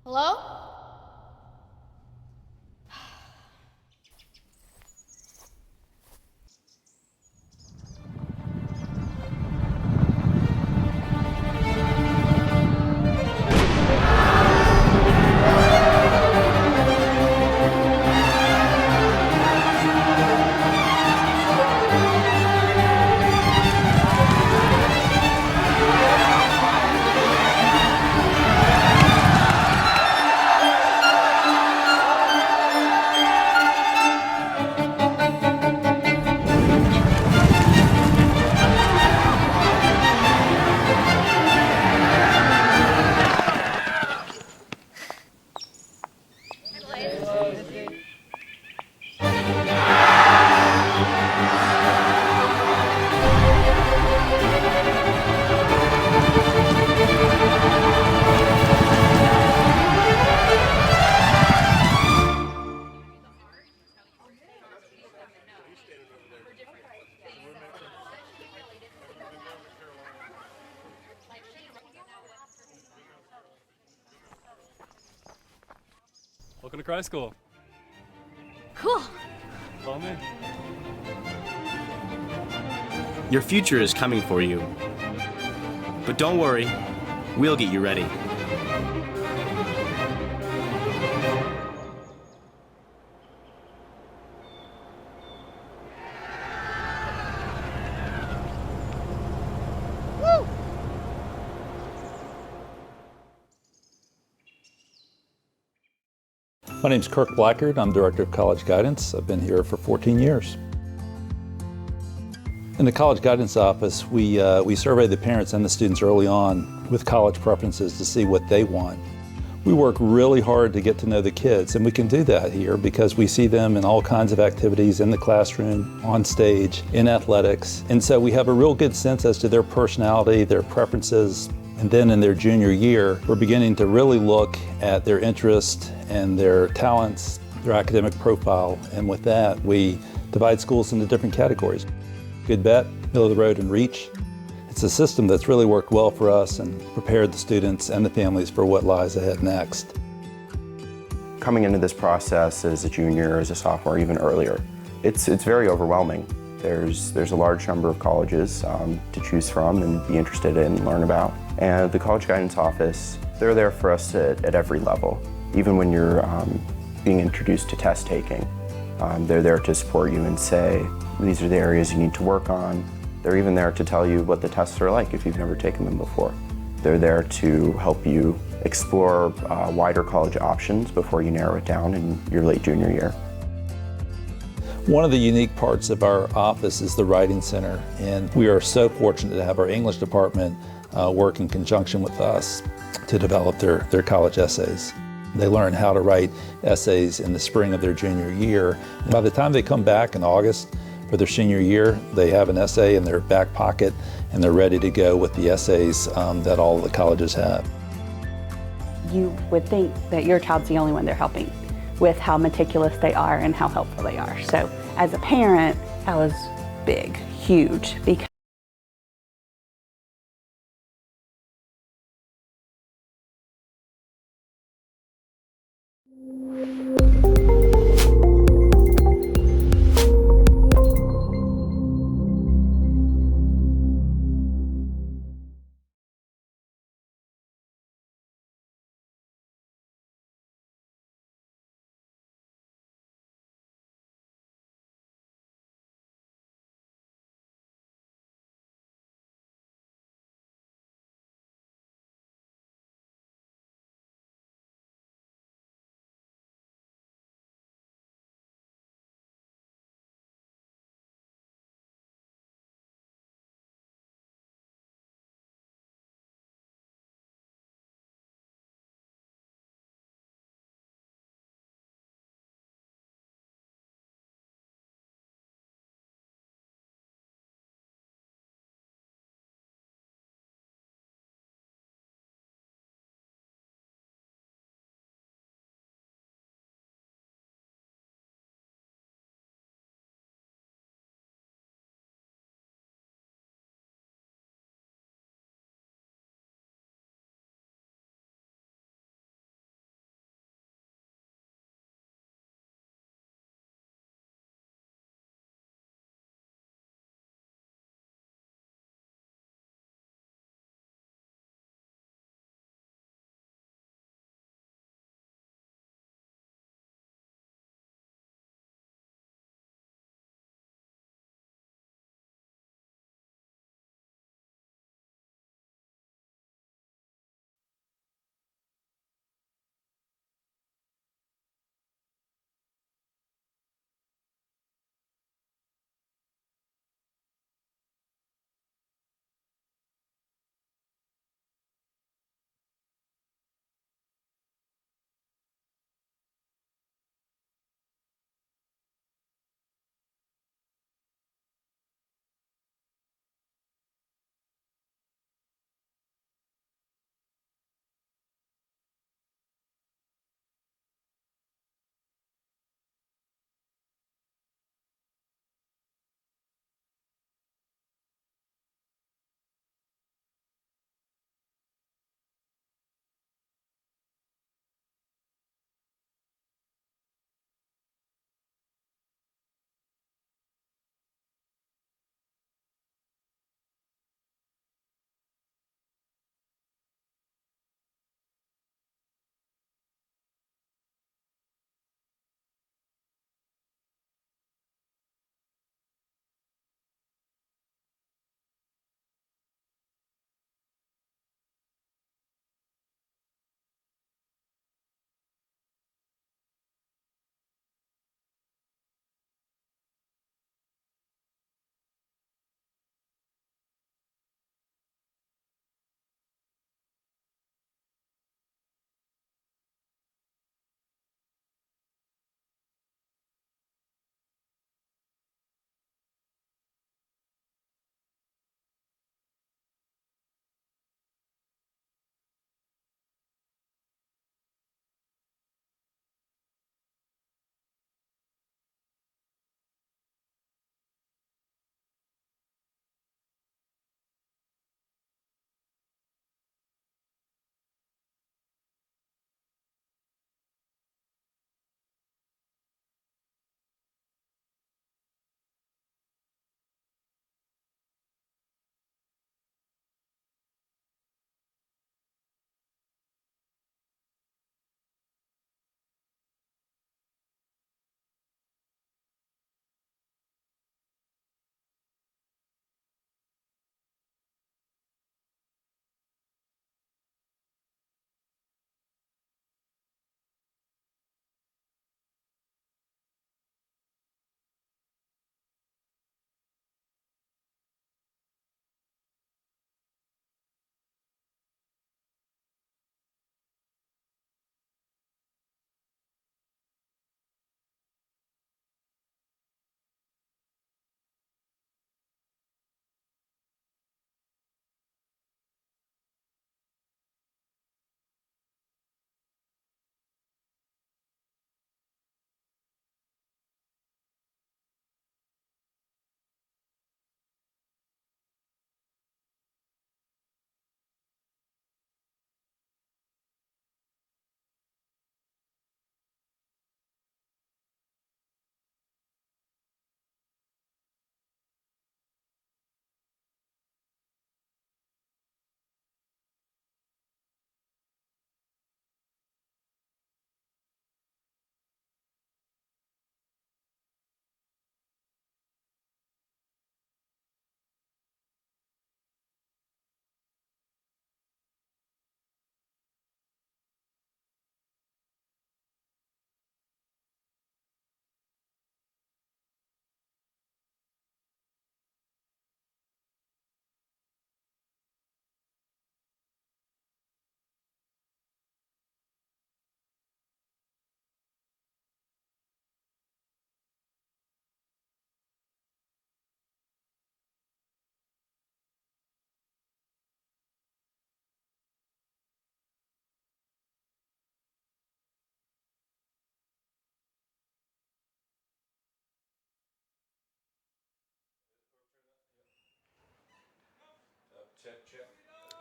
Hello? Welcome to Cry School. Cool. Follow me. Your future is coming for you. But don't worry, we'll get you ready. My name's Kirk Blackard. I'm Director of College Guidance. I've been here for 14 years. In the College Guidance Office, we survey the parents and the students early on with college preferences to see what they want. We work really hard to get to know the kids, and we can do that here because we see them in all kinds of activities in the classroom, on stage, in athletics. And so we have a real good sense as to their personality, their preferences. And then in their junior year, we're beginning to really look at their interests and their talents, their academic profile. And with that, we divide schools into different categories. Good bet, middle of the road, and reach. It's a system that's really worked well for us and prepared the students and the families for what lies ahead next. Coming into this process as a junior, as a sophomore, even earlier, it's very overwhelming. There's a large number of colleges to choose from and be interested in and learn about. And the College Guidance Office, they're there for us at every level. Even when you're being introduced to test taking, they're there to support you and say, these are the areas you need to work on. They're even there to tell you what the tests are like if you've never taken them before. They're there to help you explore wider college options before you narrow it down in your late junior year. One of the unique parts of our office is the Writing Center, and we are so fortunate to have our English department work in conjunction with us to develop their college essays. They learn how to write essays in the spring of their junior year. And by the time they come back in August for their senior year, they have an essay in their back pocket and they're ready to go with the essays that all the colleges have. You would think that your child's the only one they're helping with how meticulous they are and how helpful they are. So as a parent, that was big, huge, because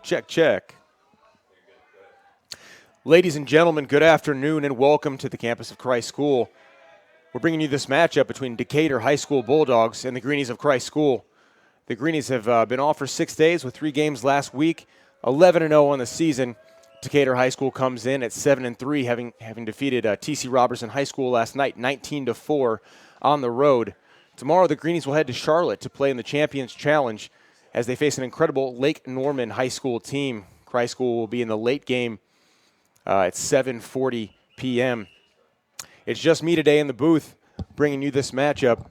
Check, check. Ladies and gentlemen, good afternoon and welcome to the campus of Christ School. We're bringing you this matchup between Decatur High School Bulldogs and the Greenies of Christ School. The Greenies have been off for 6 days with 3 games last week, 11-0 on the season. Decatur High School comes in at 7-3, having defeated TC Robertson High School last night, 19-4 on the road. Tomorrow, the Greenies will head to Charlotte to play in the Champions Challenge as they face an incredible Lake Norman High School team. Christ School will be in the late game at 7:40 p.m. It's just me today in the booth bringing you this matchup,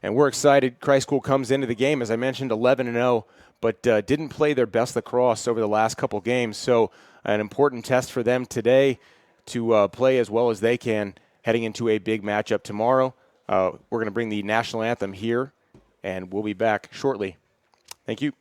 and we're excited. Christ School comes into the game, as I mentioned, 11-0, but didn't play their best lacrosse over the last couple games, so an important test for them today to play as well as they can heading into a big matchup tomorrow. We're going to bring the national anthem here, and we'll be back shortly. Thank you.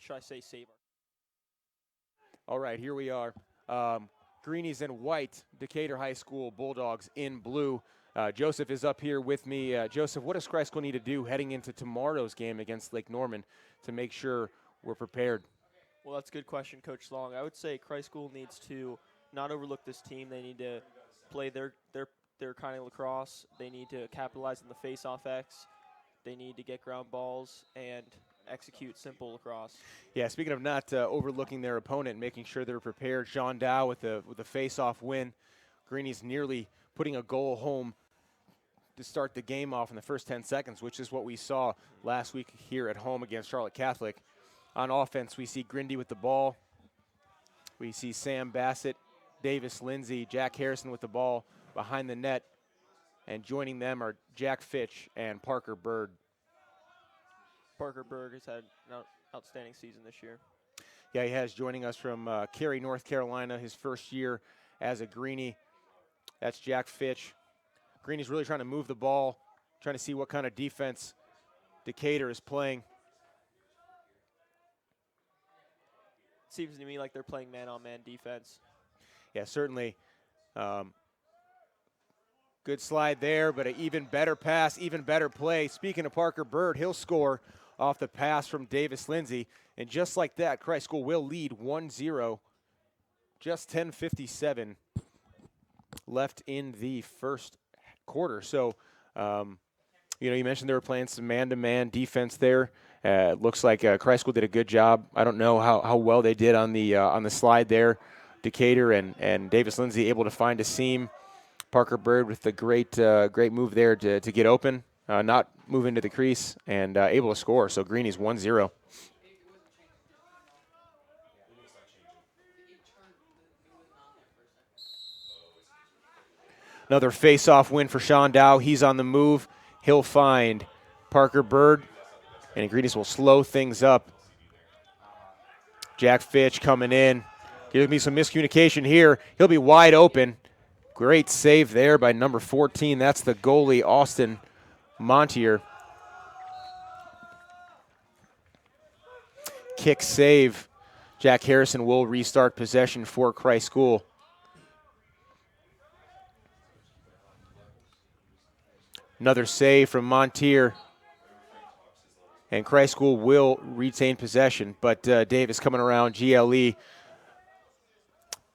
should I say, save All right, here we are. Greenies in white, Decatur High School Bulldogs in blue. Joseph is up here with me. Joseph, what does Christ School need to do heading into tomorrow's game against Lake Norman to make sure we're prepared? Well, that's a good question, Coach Long. I would say Christ School needs to not overlook this team. They need to play their kind of lacrosse. They need to capitalize on the face-off X. They need to get ground balls and execute simple lacrosse. Yeah, speaking of not overlooking their opponent, making sure they're prepared, Sean Dow with the face-off win. Greenies nearly putting a goal home to start the game off in the first 10 seconds, which is what we saw last week here at home against Charlotte Catholic. On offense, we see Grindy with the ball. We see Sam Bassett, Davis Lindsay, Jack Harrison with the ball behind the net. And joining them are Jack Fitch and Parker Bird. Parker Berg has had an outstanding season this year. Yeah, he has, joining us from Cary, North Carolina, his first year as a Greenie. That's Jack Fitch. Greenie's really trying to move the ball, trying to see what kind of defense Decatur is playing. Seems to me like they're playing man-on-man defense. Yeah, certainly. Good slide there, but an even better pass, even better play. Speaking of Parker Bird, he'll score off the pass from Davis Lindsay. And just like that, Christ School will lead 1-0. Just 10:57 left in the first quarter. So, you mentioned they were playing some man-to-man defense there. Looks like Christ School did a good job. I don't know how well they did on the slide there. Decatur and Davis Lindsay able to find a seam. Parker Bird with the great move there to get open, not move into the crease, and able to score. So Greenies 1-0. Another face-off win for Sean Dow. He's on the move. He'll find Parker Bird, and Greenies will slow things up. Jack Fitch coming in. Give me some miscommunication here. He'll be wide open. Great save there by number 14. That's the goalie, Austin Montier. Kick save. Jack Harrison will restart possession for Christ School. Another save from Montier. And Christ School will retain possession, but Davis coming around, GLE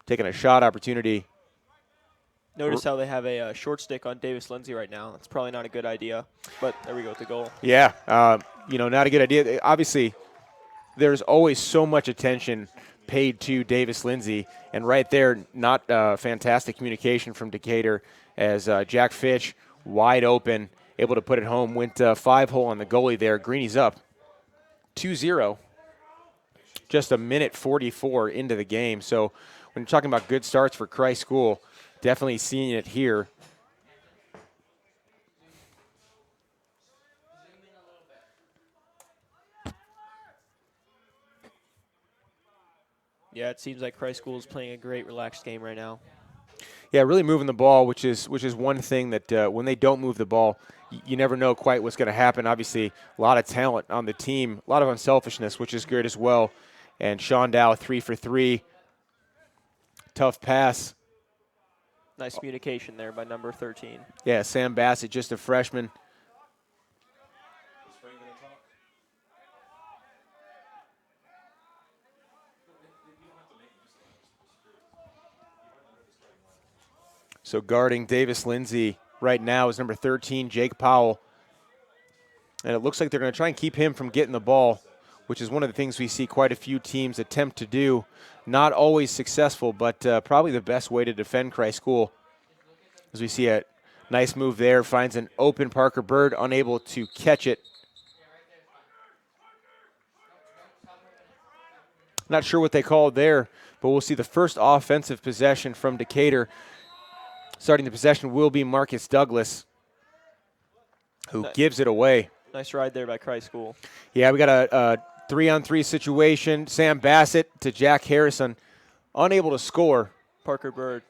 taking a shot opportunity. Notice how they have a short stick on Davis Lindsay right now. That's probably not a good idea, but there we go with the goal. Yeah, not a good idea. Obviously, there's always so much attention paid to Davis Lindsay, and right there, not fantastic communication from Decatur as Jack Fitch, wide open, able to put it home, went 5-hole on the goalie there. Greenie's up 2-0, just a minute 44 into the game. So when you're talking about good starts for Christ School, definitely seeing it here. Yeah, it seems like Christ School is playing a great, relaxed game right now. Yeah, really moving the ball, which is one thing that when they don't move the ball, you never know quite what's going to happen. Obviously, a lot of talent on the team, a lot of unselfishness, which is good as well. And Sean Dow, 3 for 3. Tough pass. Nice communication there by number 13. Yeah, Sam Bassett, just a freshman. So guarding Davis Lindsay right now is number 13, Jake Powell. And it looks like they're going to try and keep him from getting the ball, which is one of the things we see quite a few teams attempt to do. Not always successful, but probably the best way to defend Christ School. As we see a nice move there, finds an open Parker Bird, unable to catch it. Not sure what they called there, but we'll see the first offensive possession from Decatur. Starting the possession will be Marcus Douglas, who gives it away. Nice ride there by Christ School. Yeah, we got a 3-on-3 situation. Sam Bassett to Jack Harrison, unable to score. Parker Bird.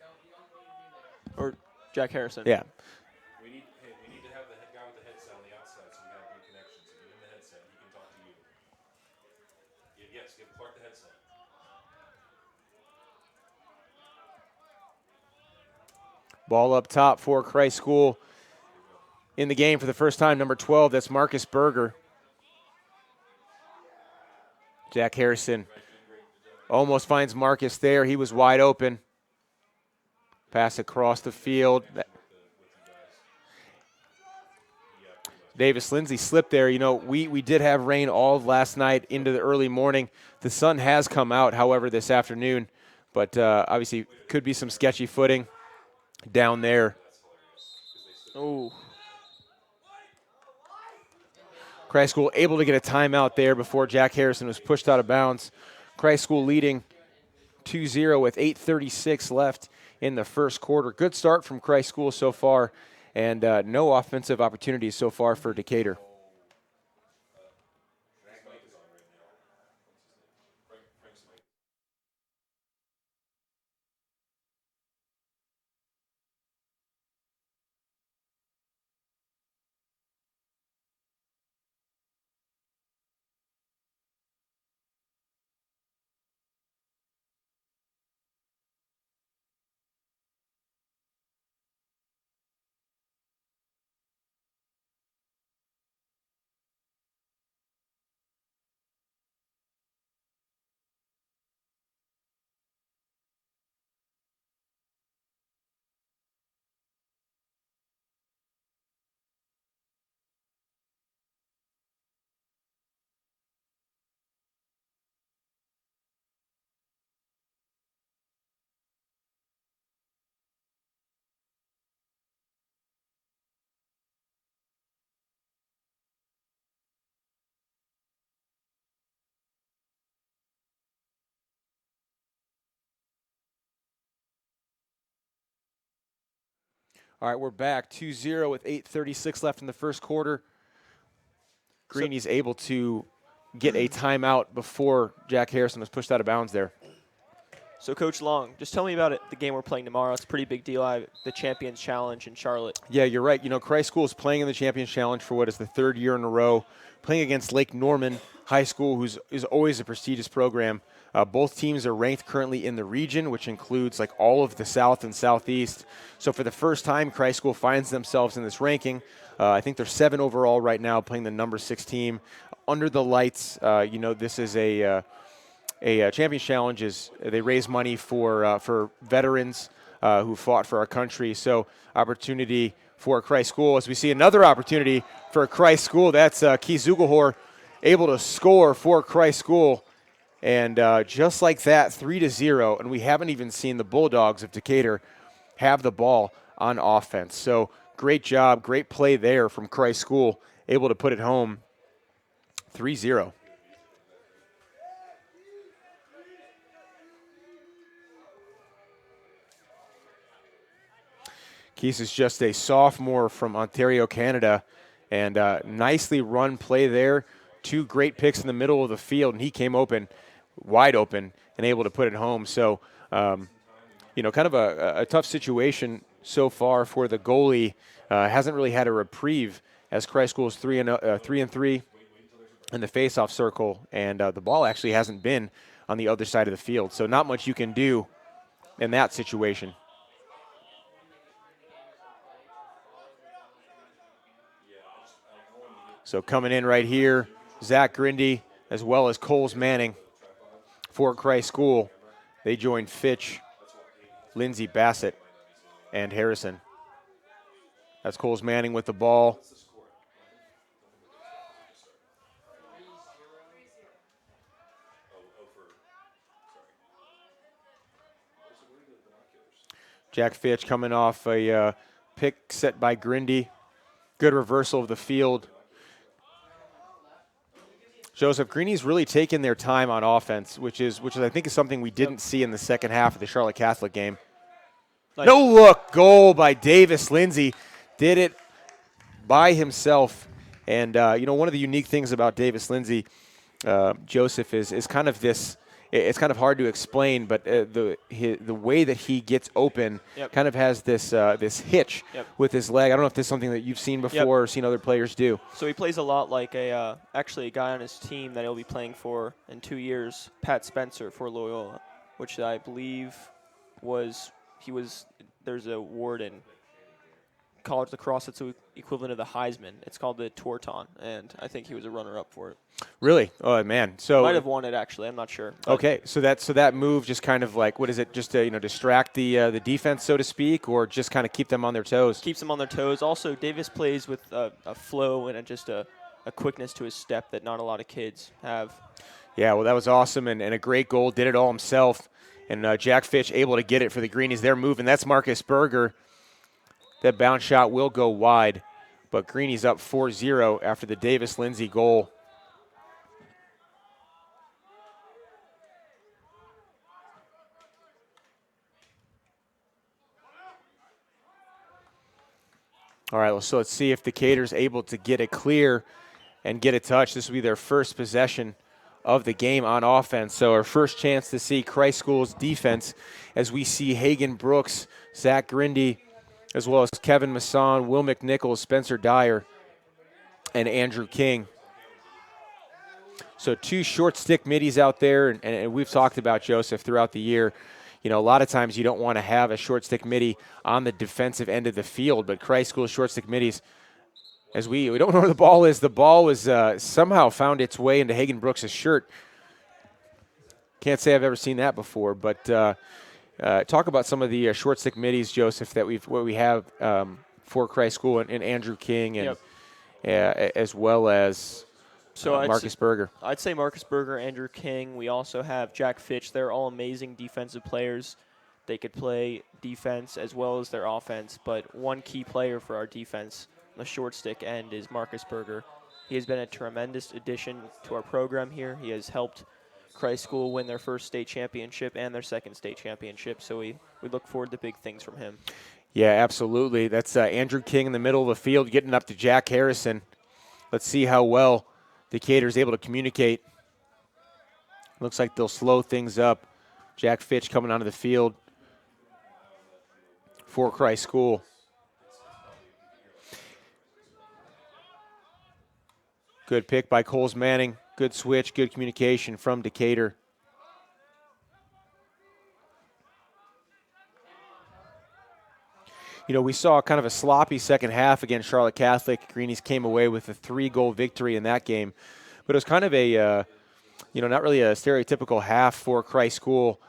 Or Jack Harrison. Yeah. We need to have the guy with the headset on the outside so we have good connection. So if you're in the headset, he can talk to you. Yes, Give Clark the headset. Ball up top for Christ School. In the game for the first time, number 12, that's Marcus Berger. Jack Harrison almost finds Marcus there. He was wide open. Pass across the field. Davis Lindsay slipped there. You know, we did have rain all of last night into the early morning. The sun has come out, however, this afternoon. But obviously could be some sketchy footing down there. Oh. Christ School able to get a timeout there before Jack Harrison was pushed out of bounds. Christ School leading 2-0 with 8:36 left in the first quarter. Good start from Christ School so far, and no offensive opportunities so far for Decatur. All right, we're back 2-0 with 8:36 left in the first quarter. Greenies able to get a timeout before Jack Harrison was pushed out of bounds there. So, Coach Long, just tell me about it. The game we're playing tomorrow. It's a pretty big deal. The Champions Challenge in Charlotte. Yeah, you're right. You know, Christ School is playing in the Champions Challenge for what is the third year in a row, playing against Lake Norman High School, is always a prestigious program. Both teams are ranked currently in the region, which includes like all of the South and Southeast. So for the first time, Christ School finds themselves in this ranking. I think they're 7 overall right now, playing the number 6 team. Under the lights, you know, this is a Champions Challenge. They raise money for veterans who fought for our country. So opportunity for Christ School. As we see another opportunity for Christ School, that's Keith Zugelhor able to score for Christ School. And just like that, 3-0, and we haven't even seen the Bulldogs of Decatur have the ball on offense. So great job, great play there from Christ School, able to put it home 3-0. Keith is just a sophomore from Ontario, Canada, and nicely run play there. 2 great picks in the middle of the field, and he came open, wide open, and able to put it home. So, you know, kind of a tough situation so far for the goalie. Hasn't really had a reprieve as Christ School is 3-3 in the faceoff circle, and the ball actually hasn't been on the other side of the field. So not much you can do in that situation. So coming in right here, Zach Grindy as well as Coles Manning for Christ School. They join Fitch, Lindsey Bassett, and Harrison. That's Coles Manning with the ball. Jack Fitch coming off a pick set by Grindy. Good reversal of the field. Joseph, Greenies really taking their time on offense, which is I think is something we didn't see in the second half of the Charlotte Catholic game. Nice. No look goal by Davis Lindsay. Did it by himself. And, you know, one of the unique things about Davis Lindsay, Joseph, is kind of this it's kind of hard to explain, but the way that he gets open kind of has this this hitch with his leg. I don't know if this is something that you've seen before or seen other players do. So he plays a lot like actually a guy on his team that he'll be playing for in 2 years, Pat Spencer for Loyola, which I believe there's a award in college lacrosse that's the equivalent of the Heisman. It's called the Torton, and I think he was a runner-up for it. Really? Oh man! So might have won it actually. I'm not sure. Okay, so that move just kind of like, what is it? Just to distract the defense, so to speak, or just kind of keep them on their toes. Keeps them on their toes. Also, Davis plays with a flow and just a quickness to his step that not a lot of kids have. Yeah, well, that was awesome and a great goal. Did it all himself, and Jack Fitch able to get it for the Greenies. They're moving. That's Marcus Berger. That bounce shot will go wide, but Greenies up 4-0 after the Davis-Lindsay goal. All right, so let's see if Decatur's able to get it clear and get a touch. This will be their first possession of the game on offense. So our first chance to see Christ School's defense as we see Hagen Brooks, Zach Grindy, as well as Kevin Masson, Will McNichols, Spencer Dyer, and Andrew King. So 2 short stick middies out there, and we've talked about, Joseph, throughout the year. A lot of times you don't want to have a short stick midi on the defensive end of the field, but Christ School short stick middies, as we don't know where the ball is. The ball was somehow found its way into Hagen Brooks' shirt. Can't say I've ever seen that before, but talk about some of the short stick middies, Joseph, that we have for Christ School and Andrew King and as well as Marcus Berger. I'd say Marcus Berger, Andrew King. We also have Jack Fitch. They're all amazing defensive players. They could play defense as well as their offense, but one key player for our defense, the short stick end, is Marcus Berger. He has been a tremendous addition to our program here. He has helped Christ School win their first state championship and their second state championship, so we look forward to big things from him. Yeah, absolutely. That's Andrew King in the middle of the field getting up to Jack Harrison. Let's see how well Decatur's able to communicate. Looks like they'll slow things up. Jack Fitch coming onto the field for Christ School. Good pick by Coles Manning. Good switch, good communication from Decatur. We saw kind of a sloppy second half against Charlotte Catholic. Greenies came away with a 3-goal victory in that game. But it was kind of a, not really a stereotypical half for Christ School.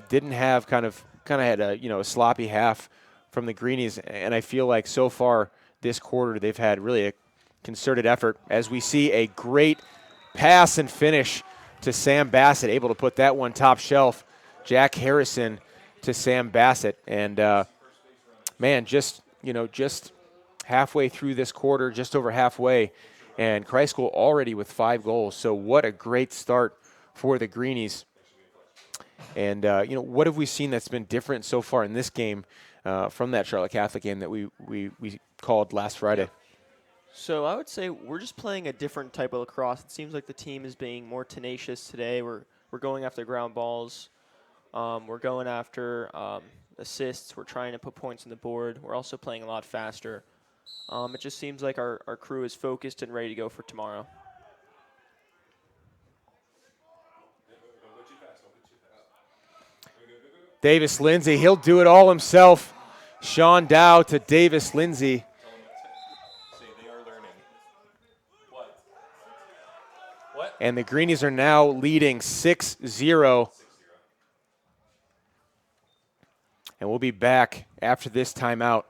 Didn't have kind of had a sloppy half from the Greenies. And I feel like so far this quarter they've had really a concerted effort as we see a great pass and finish to Sam Bassett, able to put that one top shelf. Jack Harrison to Sam Bassett. And, man, just halfway through this quarter, just over halfway, and Christ School already with 5 goals. So what a great start for the Greenies. And, what have we seen that's been different so far in this game from that Charlotte Catholic game that we called last Friday? So I would say we're just playing a different type of lacrosse. It seems like the team is being more tenacious today. We're going after ground balls. We're going after assists. We're trying to put points on the board. We're also playing a lot faster. It just seems like our crew is focused and ready to go for tomorrow. Davis Lindsay, he'll do it all himself. Sean Dow to Davis Lindsay. And the Greenies are now leading 6-0. And we'll be back after this timeout.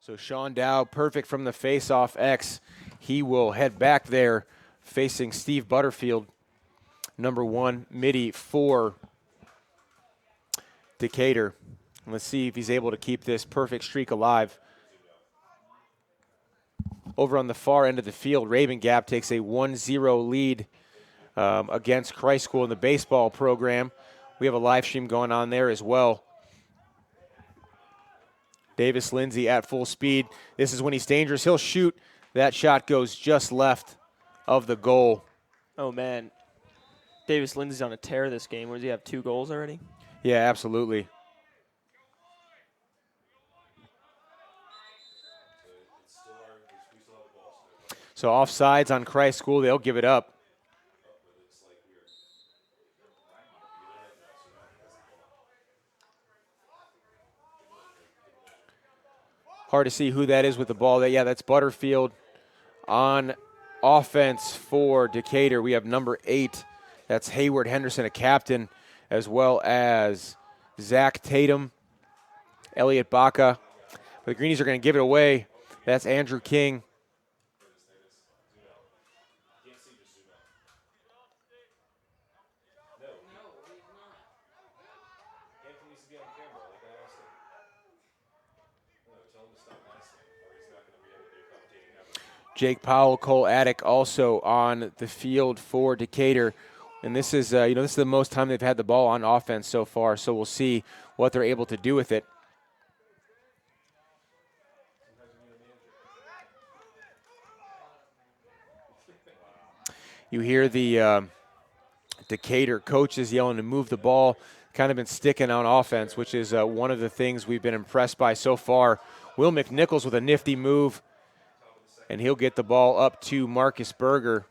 So Sean Dow, perfect from the face-off X. He will head back there facing Steve Butterfield, number 1 midi for Decatur. Let's see if he's able to keep this perfect streak alive. Over on the far end of the field, Raven Gap takes a 1-0 lead against Christ School in the baseball program. We have a live stream going on there as well. Davis Lindsay at full speed. This is when he's dangerous. He'll shoot. That shot goes just left of the goal. Oh, man. Davis Lindsay's on a tear this game. Does he have 2 goals already? Yeah, absolutely. So offsides on Christ School. They'll give it up. Hard to see who that is with the ball. Yeah, that's Butterfield on offense for Decatur. We have number 8. That's Hayward Henderson, a captain, as well as Zach Tatum, Elliot Baca. But the Greenies are going to give it away. That's Andrew King. Jake Powell, Cole Attic also on the field for Decatur. And this is, this is the most time they've had the ball on offense so far, so we'll see what they're able to do with it. You hear the Decatur coaches yelling to move the ball, kind of been sticking on offense, which is one of the things we've been impressed by so far. Will McNichols with a nifty move, and he'll get the ball up to Marcus Berger.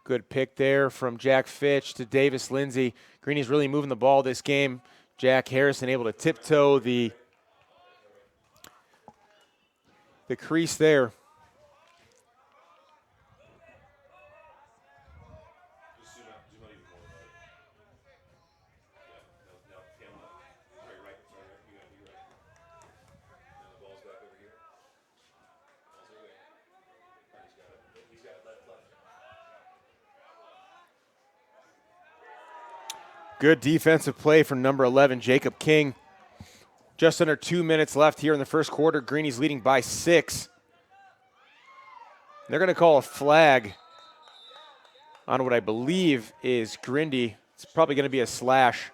Good pick there from Jack Fitch to Davis Lindsay. Greenies really moving the ball this game. Jack Harrison able to tiptoe the crease there. Good defensive play from number 11, Jacob King. Just under 2 minutes left here in the first quarter. Greenies leading by 6. They're going to call a flag on what I believe is Grindy. It's probably going to be a slash.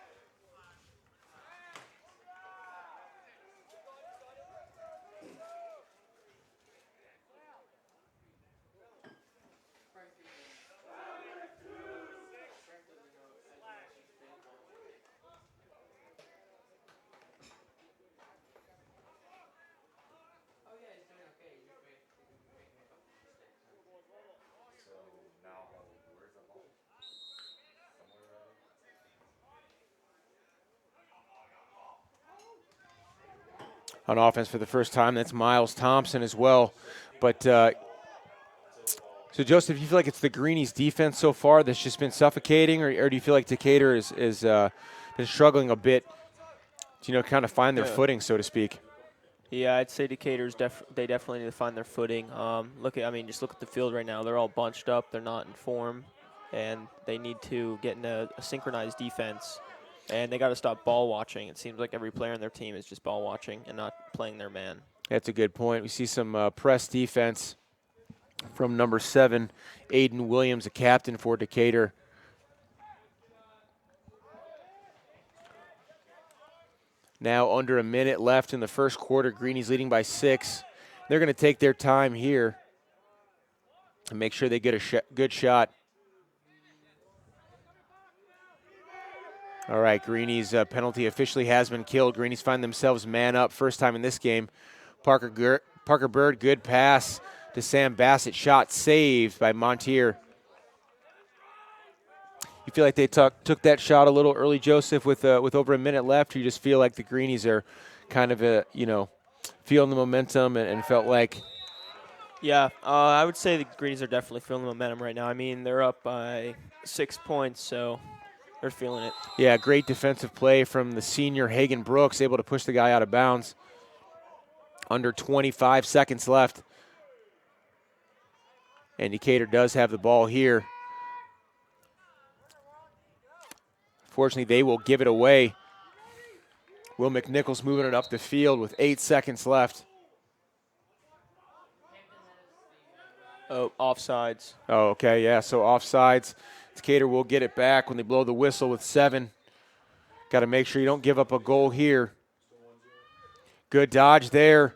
On offense for the first time, that's Miles Thompson as well. But so, Joseph, you feel like it's the Greenies' defense so far that's just been suffocating, or do you feel like Decatur is been struggling a bit to kind of find their footing, so to speak? Yeah, I'd say Decatur's they definitely need to find their footing. Just look at the field right now. They're all bunched up. They're not in form, and they need to get in a synchronized defense. And they got to stop ball watching. It seems like every player on their team is just ball watching and not playing their man. That's a good point. We see some press defense from number 7, Aiden Williams, a captain for Decatur. Now under a minute left in the first quarter. Greenies leading by 6. They're going to take their time here and make sure they get a good shot. All right, Greenies' penalty officially has been killed. Greenies find themselves man up, first time in this game. Parker Bird, good pass to Sam Bassett. Shot saved by Montier. You feel like they took that shot a little early, Joseph, with over a minute left? Or you just feel like the Greenies are kind of, feeling the momentum and felt like – Yeah, I would say the Greenies are definitely feeling the momentum right now. I mean, they're up by 6 points, so they're feeling it. Yeah, great defensive play from the senior Hagen Brooks, able to push the guy out of bounds. Under 25 seconds left. And Decatur does have the ball here. Fortunately, they will give it away. Will McNichols moving it up the field with 8 seconds left. Oh, offsides. Oh, okay, yeah, so offsides. Decatur will get it back when they blow the whistle with 7. Got to make sure you don't give up a goal here. Good dodge there,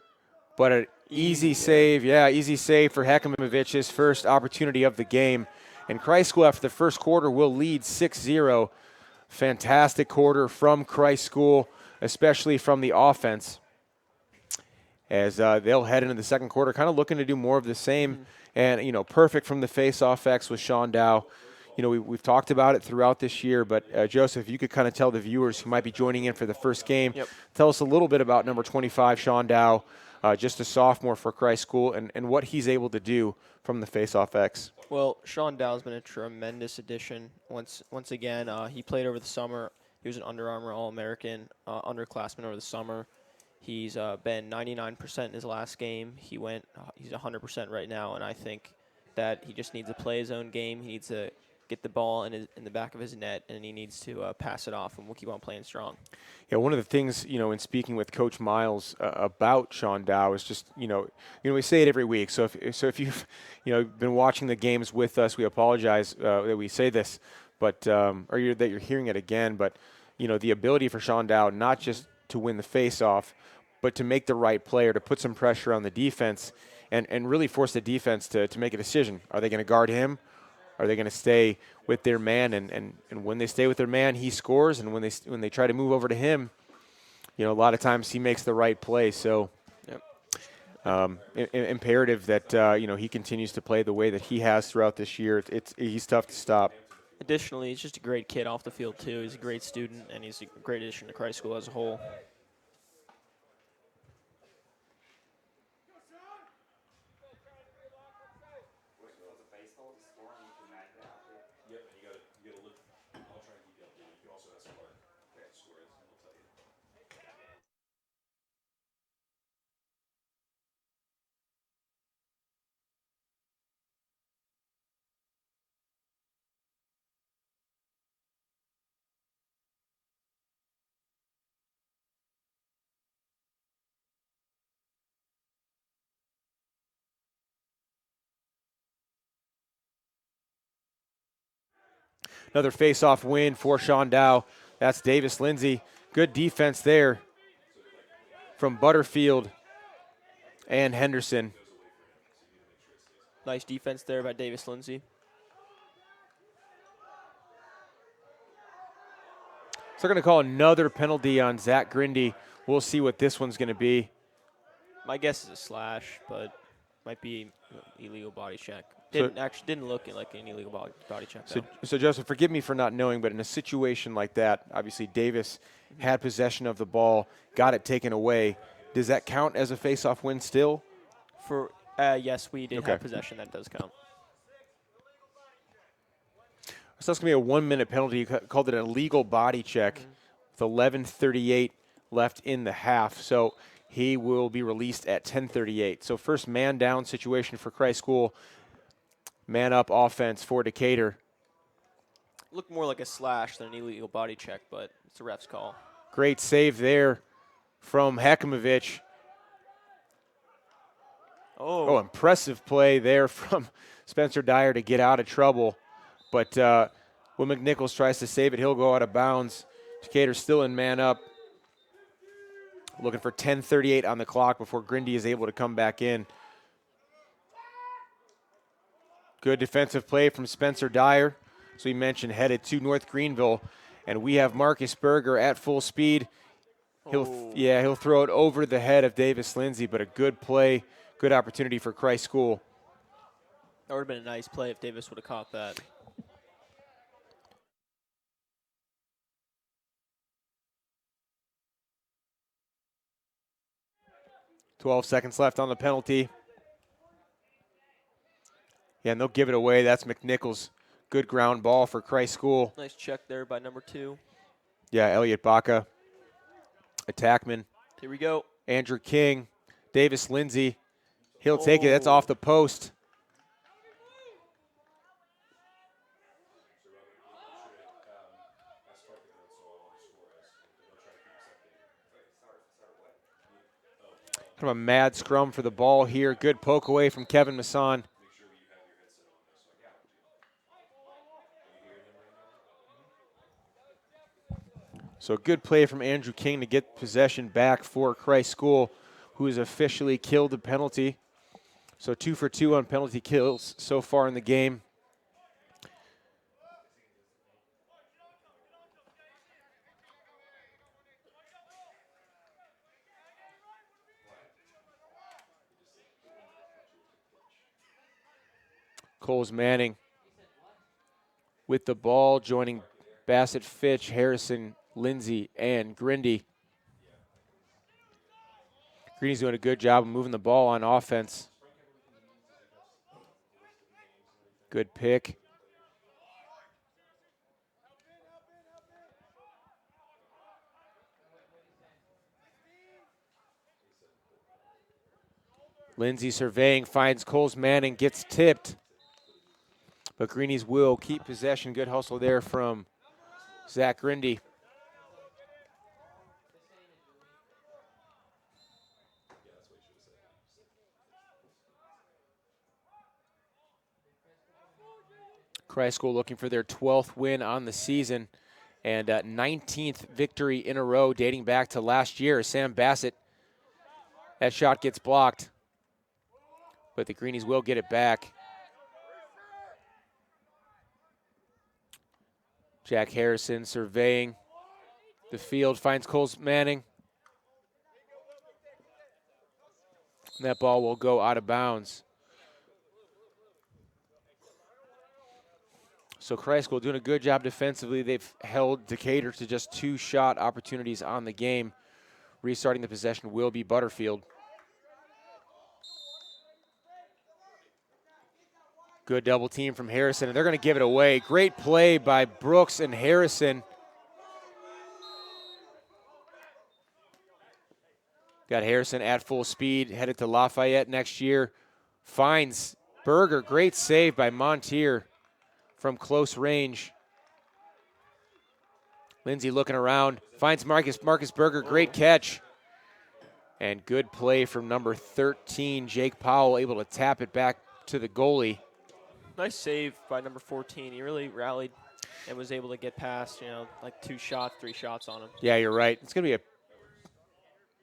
but an easy save. Yeah, easy save for Hekimovic, his first opportunity of the game. And Christ School, after the first quarter, will lead 6-0. Fantastic quarter from Christ School, especially from the offense, as they'll head into the second quarter kind of looking to do more of the same. And, perfect from the face-off X with Sean Dow. We've talked about it throughout this year, but Joseph, you could kind of tell the viewers who might be joining in for the first game, tell us a little bit about number 25, Sean Dow, just a sophomore for Christ School, and what he's able to do from the face-off X. Well, Sean Dow's been a tremendous addition. Once again, he played over the summer. He was an Under Armour All-American, underclassman over the summer. He's been 99% in his last game. He's 100% right now, and I think that he just needs to play his own game. He needs to get the ball in the back of his net, and he needs to pass it off, and we'll keep on playing strong. Yeah, one of the things, in speaking with Coach Miles about Sean Dow is just, we say it every week. So if you've, been watching the games with us, we apologize that we say this, but that you're hearing it again. But, the ability for Sean Dow not just to win the face-off, but to make the right player, to put some pressure on the defense, and really force the defense to make a decision. Are they going to guard him? Are they going to stay with their man? And when they stay with their man, he scores. And when they try to move over to him, a lot of times he makes the right play. So imperative that he continues to play the way that he has throughout this year. He's tough to stop. Additionally, he's just a great kid off the field, too. He's a great student, and he's a great addition to Christ School as a whole. Another face-off win for Sean Dow. That's Davis Lindsay. Good defense there from Butterfield and Henderson. Nice defense there by Davis Lindsay. So they're going to call another penalty on Zach Grindy. We'll see what this one's going to be. My guess is a slash, but might be illegal body check. Didn't look like an illegal body check. So Joseph, forgive me for not knowing, but in a situation like that, obviously Davis had possession of the ball, got it taken away. Does that count as a face-off win still? Yes, we did have possession. That does count. So that's going to be a 1-minute penalty. You called it an illegal body check with 11:38 left in the half. So he will be released at 10:38. So first man-down situation for Christ School. Man-up offense for Decatur. Looked more like a slash than an illegal body check, but it's a ref's call. Great save there from Hekimovic. Oh, impressive play there from Spencer Dyer to get out of trouble. But when McNichols tries to save it, he'll go out of bounds. Decatur still in man-up. Looking for 10:38 on the clock before Grindy is able to come back in. Good defensive play from Spencer Dyer. So we mentioned headed to North Greenville. And we have Marcus Berger at full speed. He'll throw it over the head of Davis Lindsay, but a good play, good opportunity for Christ School. That would have been a nice play if Davis would have caught that. .12 left on the penalty. Yeah, and they'll give it away. That's McNichols. Good ground ball for Christ School. Nice check there by number 2. Yeah, Elliot Baca. Attackman. Here we go. Andrew King. Davis Lindsay. He'll take it. That's off the post. Kind of a mad scrum for the ball here. Good poke away from Kevin Masson. So good play from Andrew King to get possession back for Christ School, who has officially killed the penalty. So 2 for 2 on penalty kills so far in the game. Coles Manning with the ball, joining Bassett, Fitch, Harrison, Lindsay, and Grindy. Greeny's doing a good job of moving the ball on offense. Good pick. Lindsay surveying, finds Coles Manning, gets tipped. But Greenies will keep possession. Good hustle there from Zach Grindy. Christ School looking for their 12th win on the season and 19th victory in a row dating back to last year. Sam Bassett, that shot gets blocked, but the Greenies will get it back. Jack Harrison surveying the field, finds Coles Manning. And that ball will go out of bounds. So Christ School doing a good job defensively. They've held Decatur to just 2 shot opportunities on the game. Restarting the possession will be Butterfield. Good double team from Harrison, and they're going to give it away. Great play by Brooks and Harrison. Got Harrison at full speed, headed to Lafayette next year. Finds Berger, great save by Montier from close range. Lindsay looking around, finds Marcus Berger, great catch. And good play from number 13, Jake Powell, able to tap it back to the goalie. Nice save by number 14. He really rallied and was able to get past, like 2 shots, 3 shots on him. Yeah, you're right. It's going to be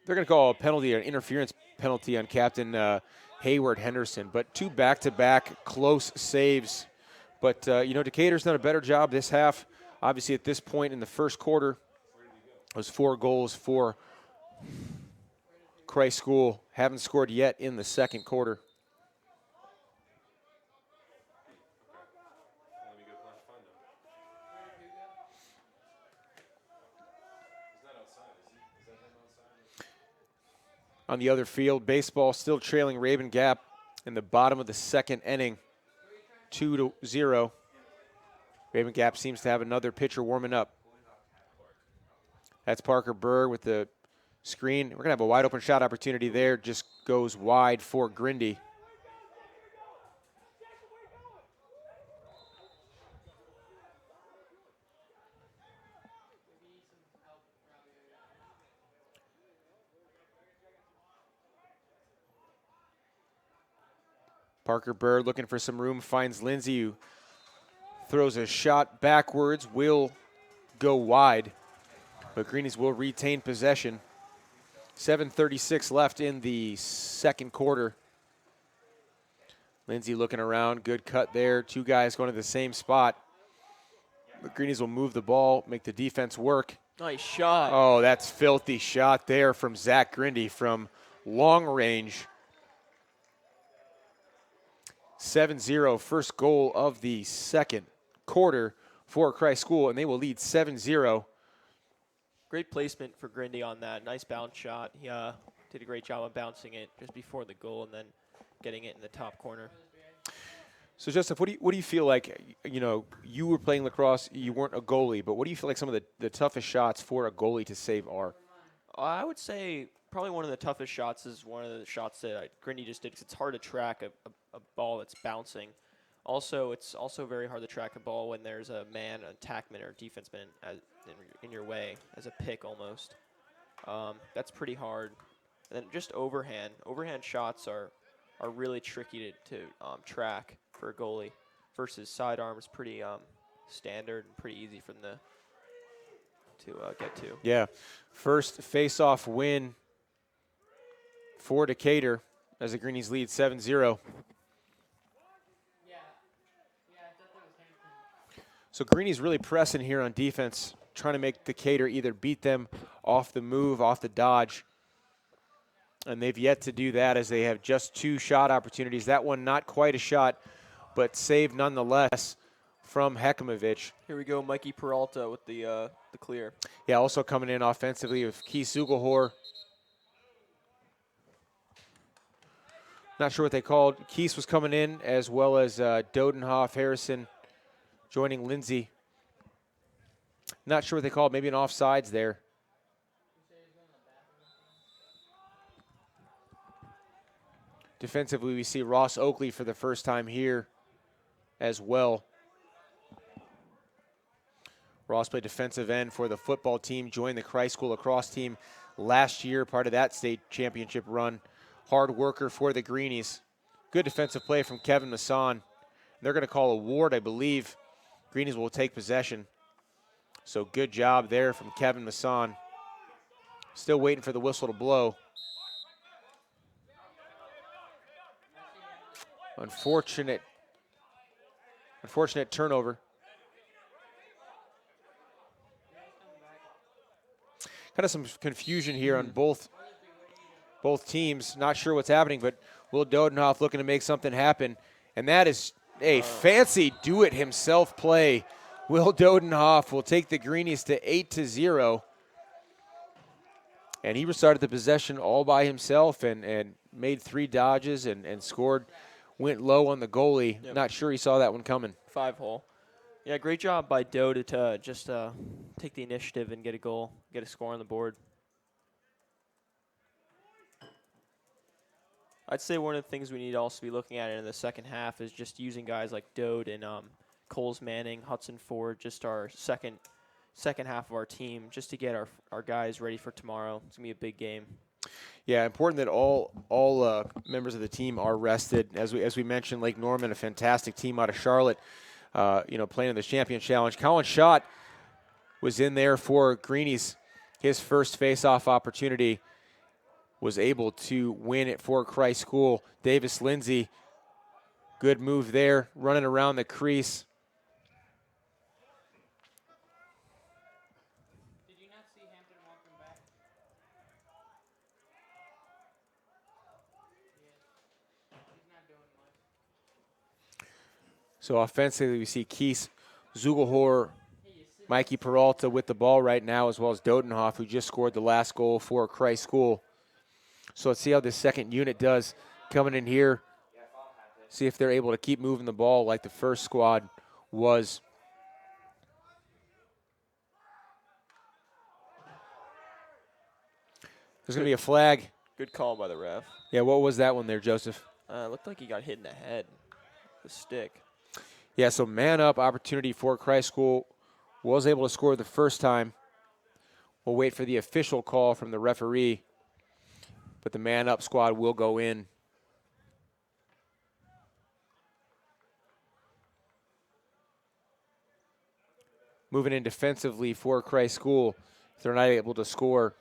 they're going to call a penalty, an interference penalty on Captain Hayward Henderson, but 2 back-to-back close saves. But, Decatur's done a better job this half. Obviously, at this point in the first quarter, it was 4 goals for Christ School. Haven't scored yet in the second quarter. On the other field, baseball still trailing Raven Gap in the bottom of the second inning, 2-0. Raven Gap seems to have another pitcher warming up. That's Parker Burr with the screen. We're going to have a wide open shot opportunity there. Just goes wide for Grindy. Parker Bird looking for some room, finds Lindsay, who throws a shot backwards, will go wide, but Greenies will retain possession. 7:36 left in the second quarter. Lindsay looking around, good cut there. 2 guys going to the same spot. But Greenies will move the ball, make the defense work. Nice shot. Oh, that's filthy shot there from Zach Grindy from long range. 7-0, first goal of the second quarter for Christ School, and they will lead 7-0. Great placement for Grindy on that. Nice bounce shot. He did a great job of bouncing it just before the goal and then getting it in the top corner. So, Joseph, what do you feel like, you were playing lacrosse, you weren't a goalie, but what do you feel like some of the toughest shots for a goalie to save are? I would say probably one of the toughest shots is one of the shots that Grindy just did, because it's hard to track a ball that's bouncing. Also, it's also very hard to track a ball when there's a man, an attackman, or a defenseman in your way, as a pick almost. That's pretty hard. And then just overhand. Overhand shots are really tricky to track for a goalie, versus sidearm is pretty standard and pretty easy for them to get to. Yeah, first face-off win for Decatur as the Greenies lead 7-0. So Greenies really pressing here on defense, trying to make Decatur either beat them off the move, off the dodge. And they've yet to do that, as they have just 2 shot opportunities. That one not quite a shot, but saved nonetheless from Hekimovic. Here we go, Mikey Peralta with the clear. Yeah, also coming in offensively with Keith Zugelhor. Not sure what they called. Keith was coming in, as well as Dodenhoff, Harrison joining Lindsay. Not sure what they called. Maybe an offsides there. Defensively, we see Ross Oakley for the first time here as well. Ross played defensive end for the football team, joined the Christ School lacrosse team last year, part of that state championship run. Hard worker for the Greenies. Good defensive play from Kevin Masson. They're going to call a ward, I believe. Greenies will take possession. So good job there from Kevin Masson. Still waiting for the whistle to blow. Unfortunate turnover. Kind of some confusion here on both teams. Not sure what's happening, but Will Dodenhoff looking to make something happen. And that is a fancy do-it-himself play. Will Dodenhoff will take the Greenies to 8-0. And he restarted the possession all by himself and made 3 dodges and scored. Went low on the goalie. Yep. Not sure he saw that one coming. 5-hole. Yeah, great job by Doe to just take the initiative and get a goal, get a score on the board. I'd say one of the things we need to also be looking at in the second half is just using guys like Dode and Coles Manning, Hudson Ford, just our second half of our team, just to get our guys ready for tomorrow. It's going to be a big game. Yeah, important that all members of the team are rested. As we mentioned, Lake Norman, a fantastic team out of Charlotte, playing in the Champion Challenge. Colin Schott was in there for Greenies. His first face-off opportunity, was able to win it for Christ School. Davis Lindsay, good move there, running around the crease. Did you not see Hampton walking back? Yeah. He's not doing much. So offensively, we see Keith Zugelhor, Mikey Peralta with the ball right now, as well as Dodenhoff, who just scored the last goal for Christ School. So let's see how this second unit does coming in here. See if they're able to keep moving the ball like the first squad was. There's going to be a flag. Good call by the ref. Yeah, what was that one there, Joseph? Looked like he got hit in the head with a stick. Yeah, so man-up opportunity for Christ School. Was able to score the first time. We'll wait for the official call from the referee. But the man-up squad will go in. Moving in defensively for Christ School, if they're not able to score,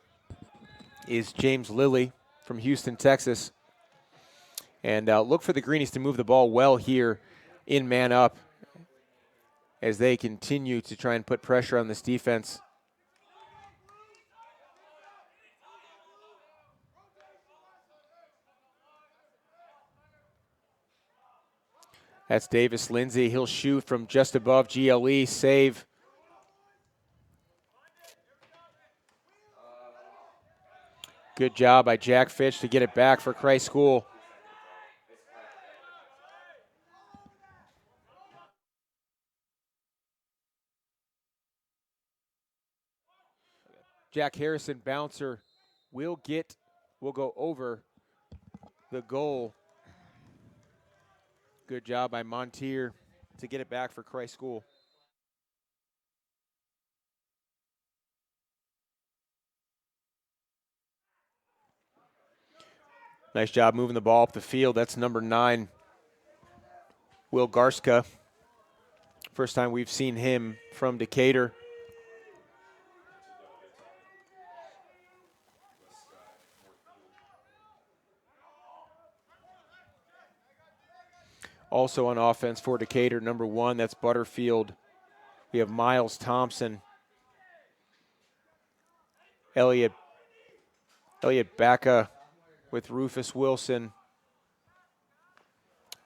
is James Lilly from Houston, Texas. And look for the Greenies to move the ball well here in man-up as they continue to try and put pressure on this defense. That's Davis Lindsay. He'll shoot from just above GLE. Save. Good job by Jack Fitch to get it back for Christ School. Jack Harrison, bouncer, will go over the goal. Good job by Montier to get it back for Christ School. Nice job moving the ball up the field. That's number 9, Will Garska. First time we've seen him from Decatur. Also on offense for Decatur, number 1, that's Butterfield. We have Miles Thompson, Elliot Bacca with Rufus Wilson,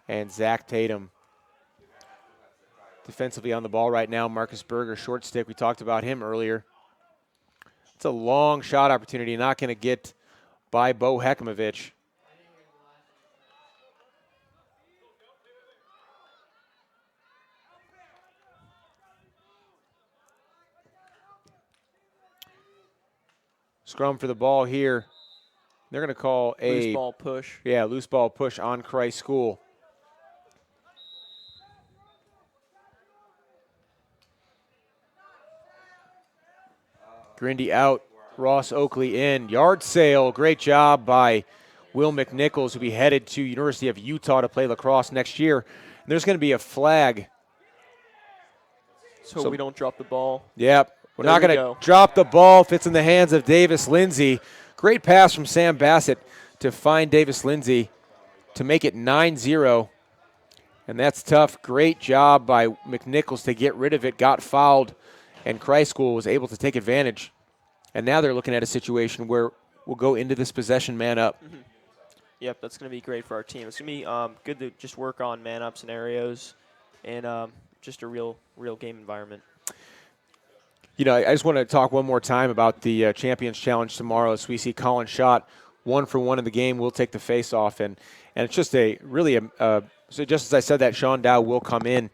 and Zach Tatum. Defensively on the ball right now, Marcus Berger, short stick. We talked about him earlier. It's a long shot opportunity, not going to get by Bo Hekimovich. Scrum for the ball here. They're going to call a loose ball push. Yeah, loose ball push on Christ School. Grindy out, Ross Oakley in. Yard sale, great job by Will McNichols, who'll be headed to University of Utah to play lacrosse next year. And there's going to be a flag. So we don't drop the ball. Yep. We're There not we going go. to drop the ball. Fits in the hands of Davis Lindsay. Great pass from Sam Bassett to find Davis Lindsay to make it 9-0. And that's tough. Great job by McNichols to get rid of it. Got fouled, and Christ School was able to take advantage. And now they're looking at a situation where we'll go into this possession man up. Mm-hmm. Yep, that's going to be great for our team. It's going to be good to just work on man-up scenarios and just a real game environment. You know, I just want to talk one more time about the Champions Challenge tomorrow as we see Colin Schott 1-for-1 in the game. We'll take the face-off, and it's just a really so just as I said that, Sean Dow will come in.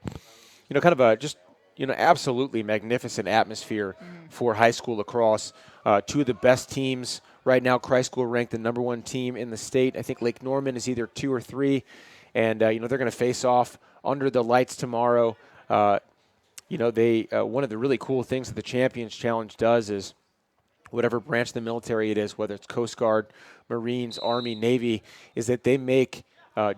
You know, kind of a just, you know, absolutely magnificent atmosphere for high school lacrosse. 2 of the best teams right now. Christ School ranked the number 1 team in the state. I think Lake Norman is either 2 or 3, and you know, they're going to face off under the lights tomorrow. You know, they one of the really cool things that the Champions Challenge does is whatever branch of the military it is, whether it's Coast Guard, Marines, Army, Navy, is that they make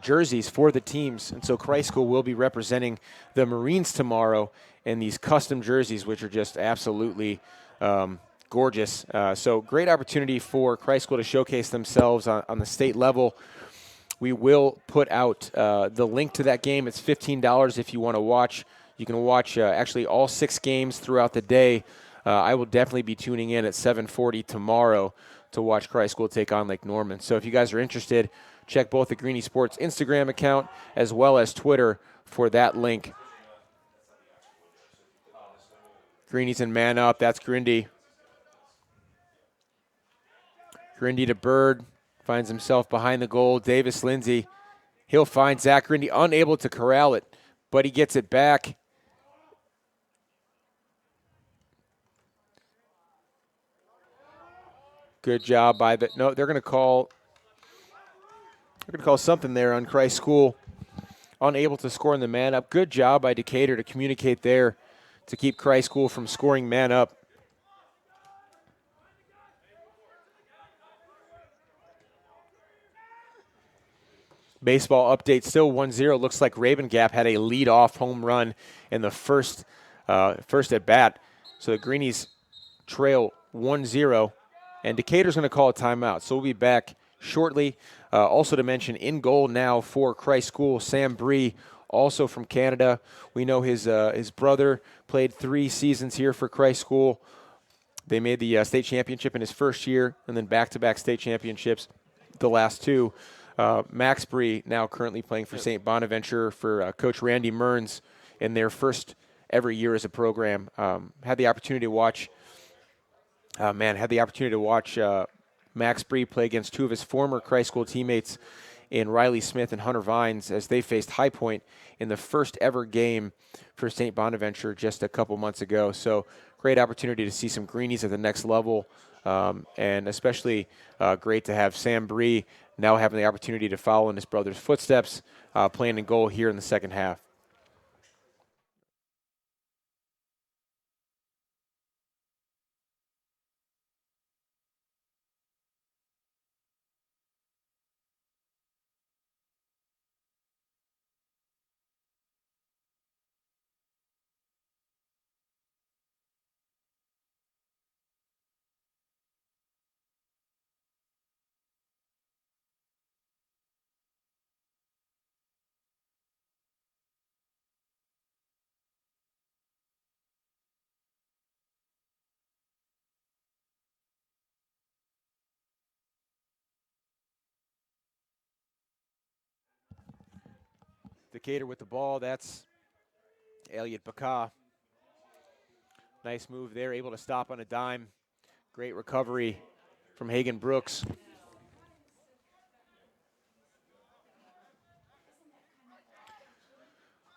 jerseys for the teams. And so Christ School will be representing the Marines tomorrow in these custom jerseys, which are just absolutely gorgeous. So great opportunity for Christ School to showcase themselves on the state level. We will put out the link to that game. It's $15 if you want to watch. You can watch actually all 6 games throughout the day. I will definitely be tuning in at 7:40 tomorrow to watch Christ School take on Lake Norman. So if you guys are interested, check both the Greenie Sports Instagram account as well as Twitter for that link. Greenies in man up. That's Grindy. Grindy to Bird. Finds himself behind the goal. Davis Lindsay. He'll find Zach Grindy, unable to corral it, but he gets it back. Good job by the. No, they're going to call something there on Christ School. Unable to score in the man up. Good job by Decatur to communicate there to keep Christ School from scoring man up. Baseball update, still 1-0. Looks like Raven Gap had a lead-off home run in the first at bat. So the Greenies trail 1-0, and Decatur's going to call a timeout. So we'll be back shortly. Also to mention, in goal now for Christ School, Sam Bree, also from Canada. We know his brother played 3 seasons here for Christ School. They made the state championship in his first year, and then back-to-back state championships the last 2. Maxbury now currently playing for St. Bonaventure for Coach Randy Mearns in their first ever year as a program. Had the opportunity to watch, Maxbury play against two of his former Christ School teammates in Riley Smith and Hunter Vines as they faced High Point in the first ever game for St. Bonaventure just a couple months ago. So great opportunity to see some Greenies at the next level, and especially great to have Sam Bree now having the opportunity to follow in his brother's footsteps, playing in goal here in the second half. Decatur with the ball. That's Elliot Bacah. Nice move there, able to stop on a dime. Great recovery from Hagan Brooks.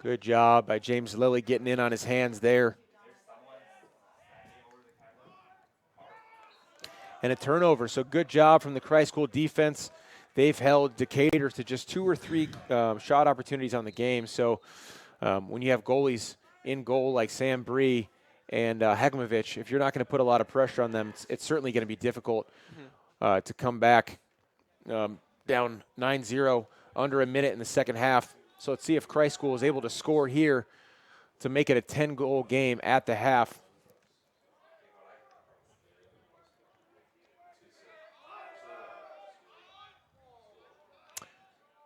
Good job by James Lilly getting in on his hands there. And a turnover, so good job from the Christ School defense. They've held Decatur to just 2 or 3 shot opportunities on the game. So when you have goalies in goal like Sam Bree and Hekmovich, if you're not going to put a lot of pressure on them, it's certainly going to be difficult to come back down 9-0 under a minute in the second half. So let's see if Christ School is able to score here to make it a 10-goal game at the half.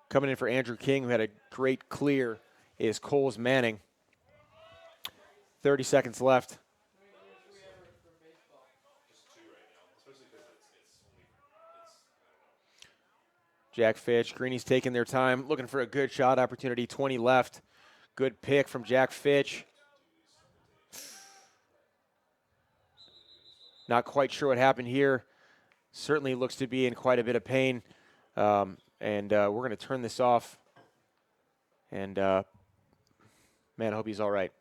Coming in for Andrew King, who had a great clear, is Coles Manning. 30 seconds left. Jack Fitch, Greenies taking their time, looking for a good shot opportunity, 20 left. Good pick from Jack Fitch. Not quite sure what happened here. Certainly looks to be in quite a bit of pain. And we're going to turn this off. And, man, I hope he's all right.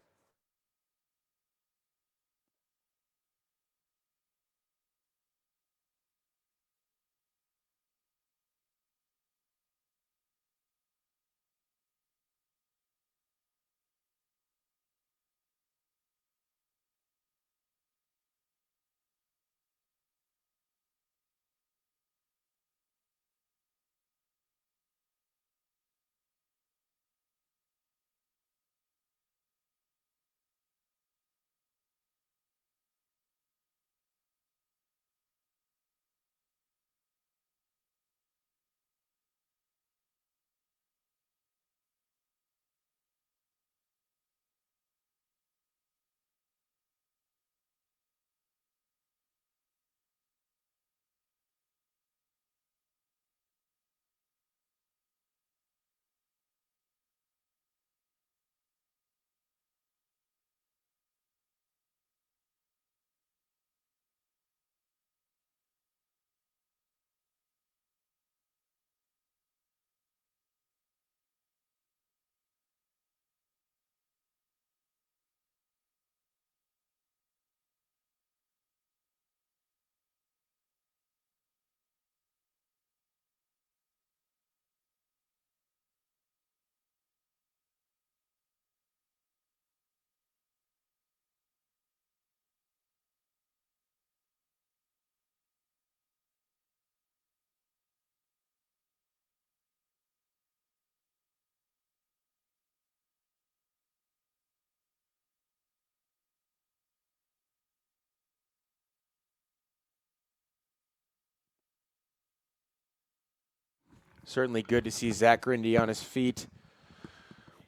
Certainly good to see Zach Grindy on his feet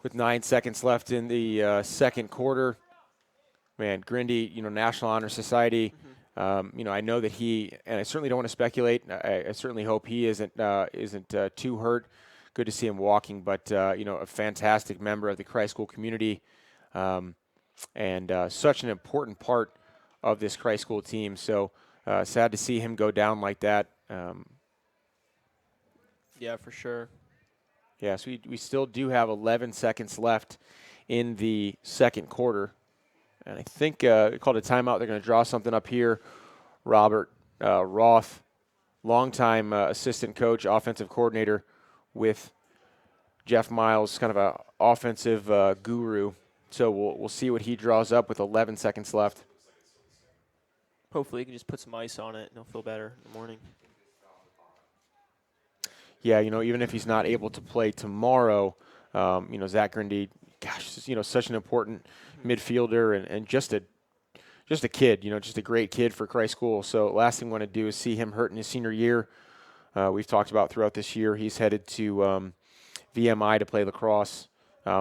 with 9 seconds left in the second quarter. Man, Grindy, National Honor Society I know that and I certainly don't want to speculate. I certainly hope he isn't too hurt. Good to see him walking, but a fantastic member of the Christ School community, and such an important part of this Christ School team. So sad to see him go down like that. Yeah, for sure. Yeah, so we still do have 11 seconds left in the second quarter. And I think called a timeout. They're going to draw something up here. Robert Roth, longtime assistant coach, offensive coordinator with Jeff Miles, kind of a offensive guru. So we'll see what he draws up with 11 seconds left. Hopefully he can just put some ice on it and he'll feel better in the morning. Yeah, even if he's not able to play tomorrow, Zach Grindy, gosh, such an important midfielder and just a kid, just a great kid for Christ School. So last thing we want to do is see him hurt in his senior year. We've talked about throughout this year, he's headed to VMI to play lacrosse.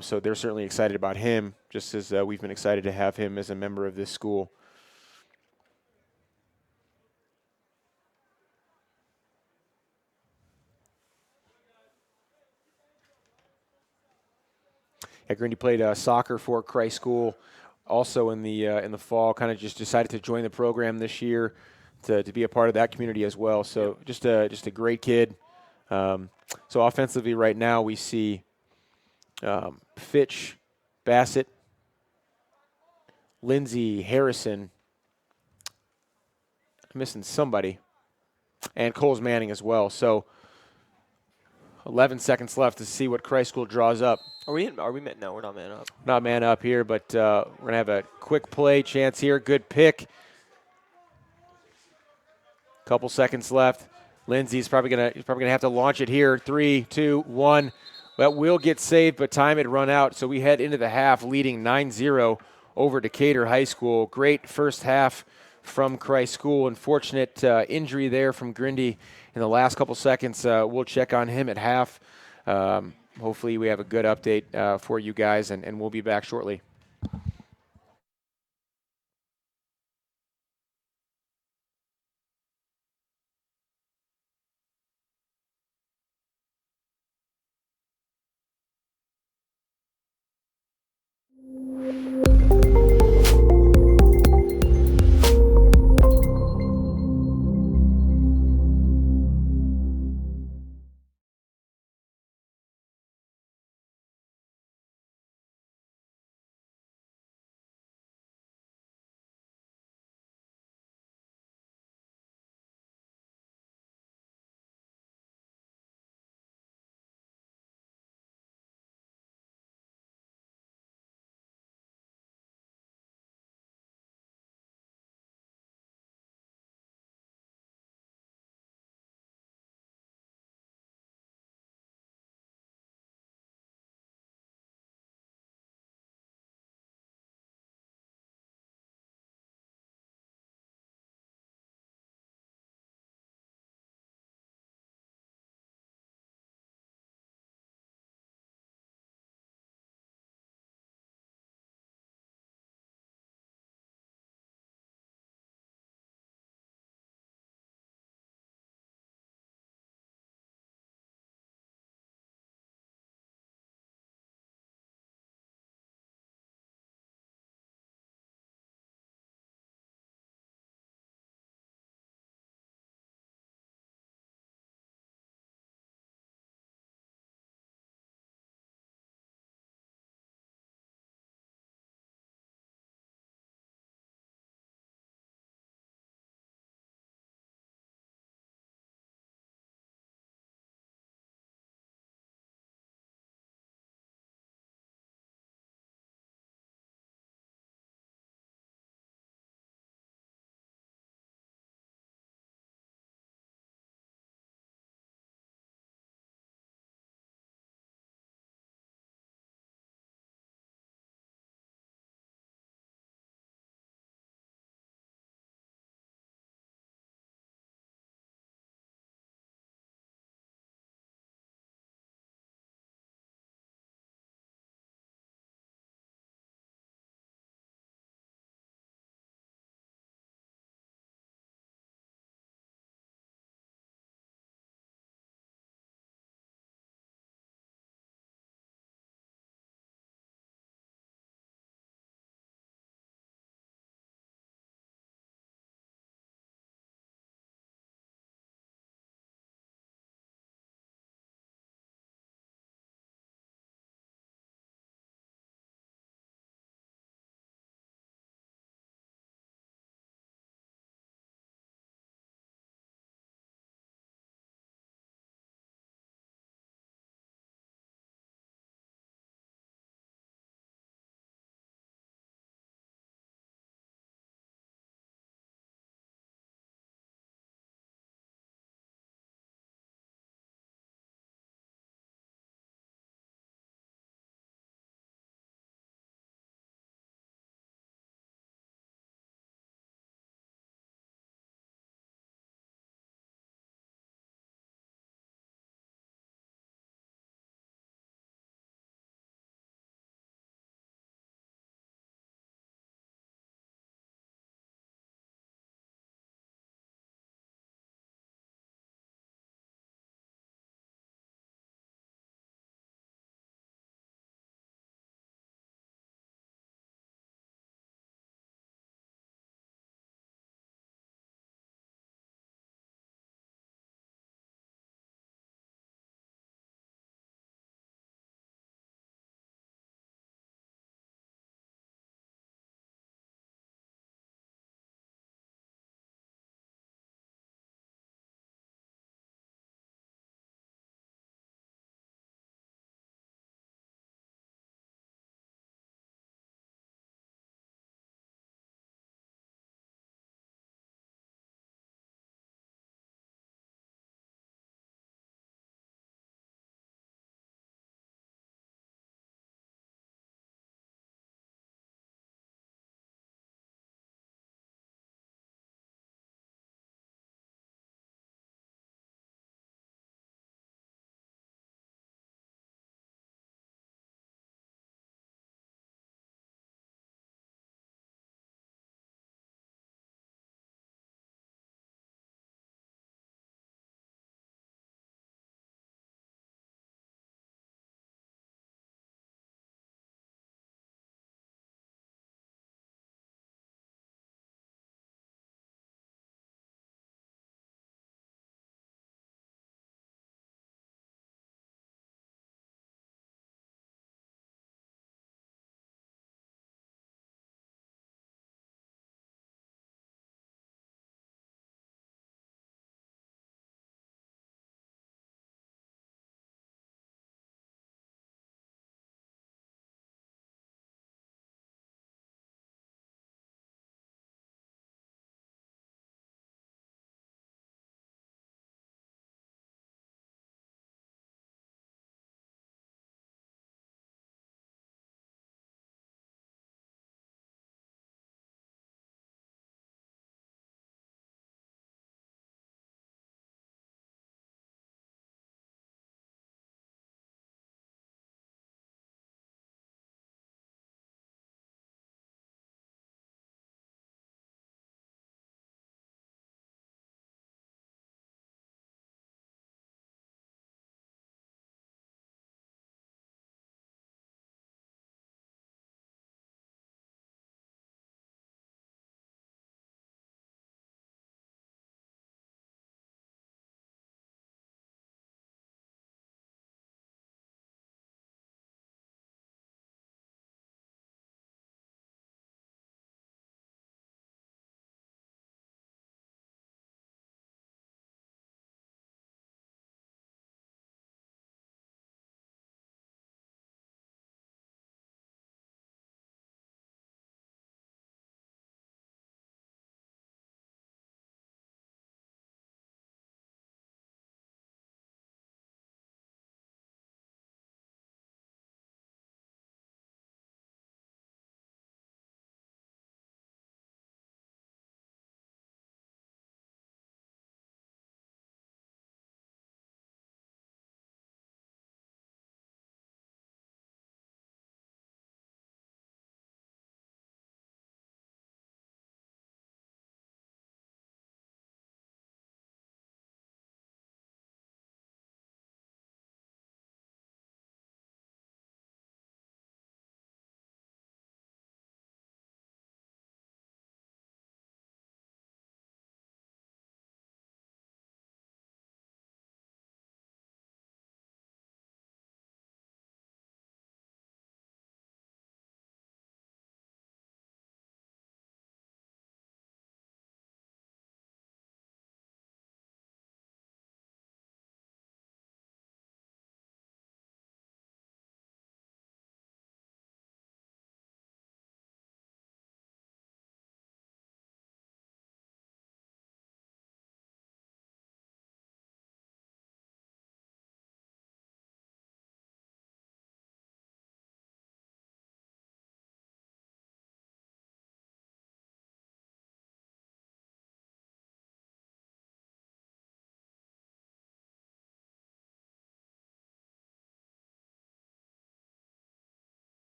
So they're certainly excited about him, just as we've been excited to have him as a member of this school. Yeah, Grindy played soccer for Christ School also in the fall, kind of just decided to join the program this year to be a part of that community as well. So just a great kid. So offensively right now we see Fitch, Bassett, Lindsay, Harrison, I'm missing somebody, and Coles Manning as well. So 11 seconds left to see what Christ School draws up. Are we no, we're not man up. Not man up here, but we're going to have a quick play chance here. Good pick. Couple seconds left. Lindsay's probably gonna have to launch it here. 3, 2, 1. That will get saved, but time had run out. So we head into the half leading 9-0 over Decatur High School. Great first half from Christ School. Unfortunate injury there from Grindy in the last couple seconds. We'll check on him at half. Hopefully we have a good update for you guys, and we'll be back shortly.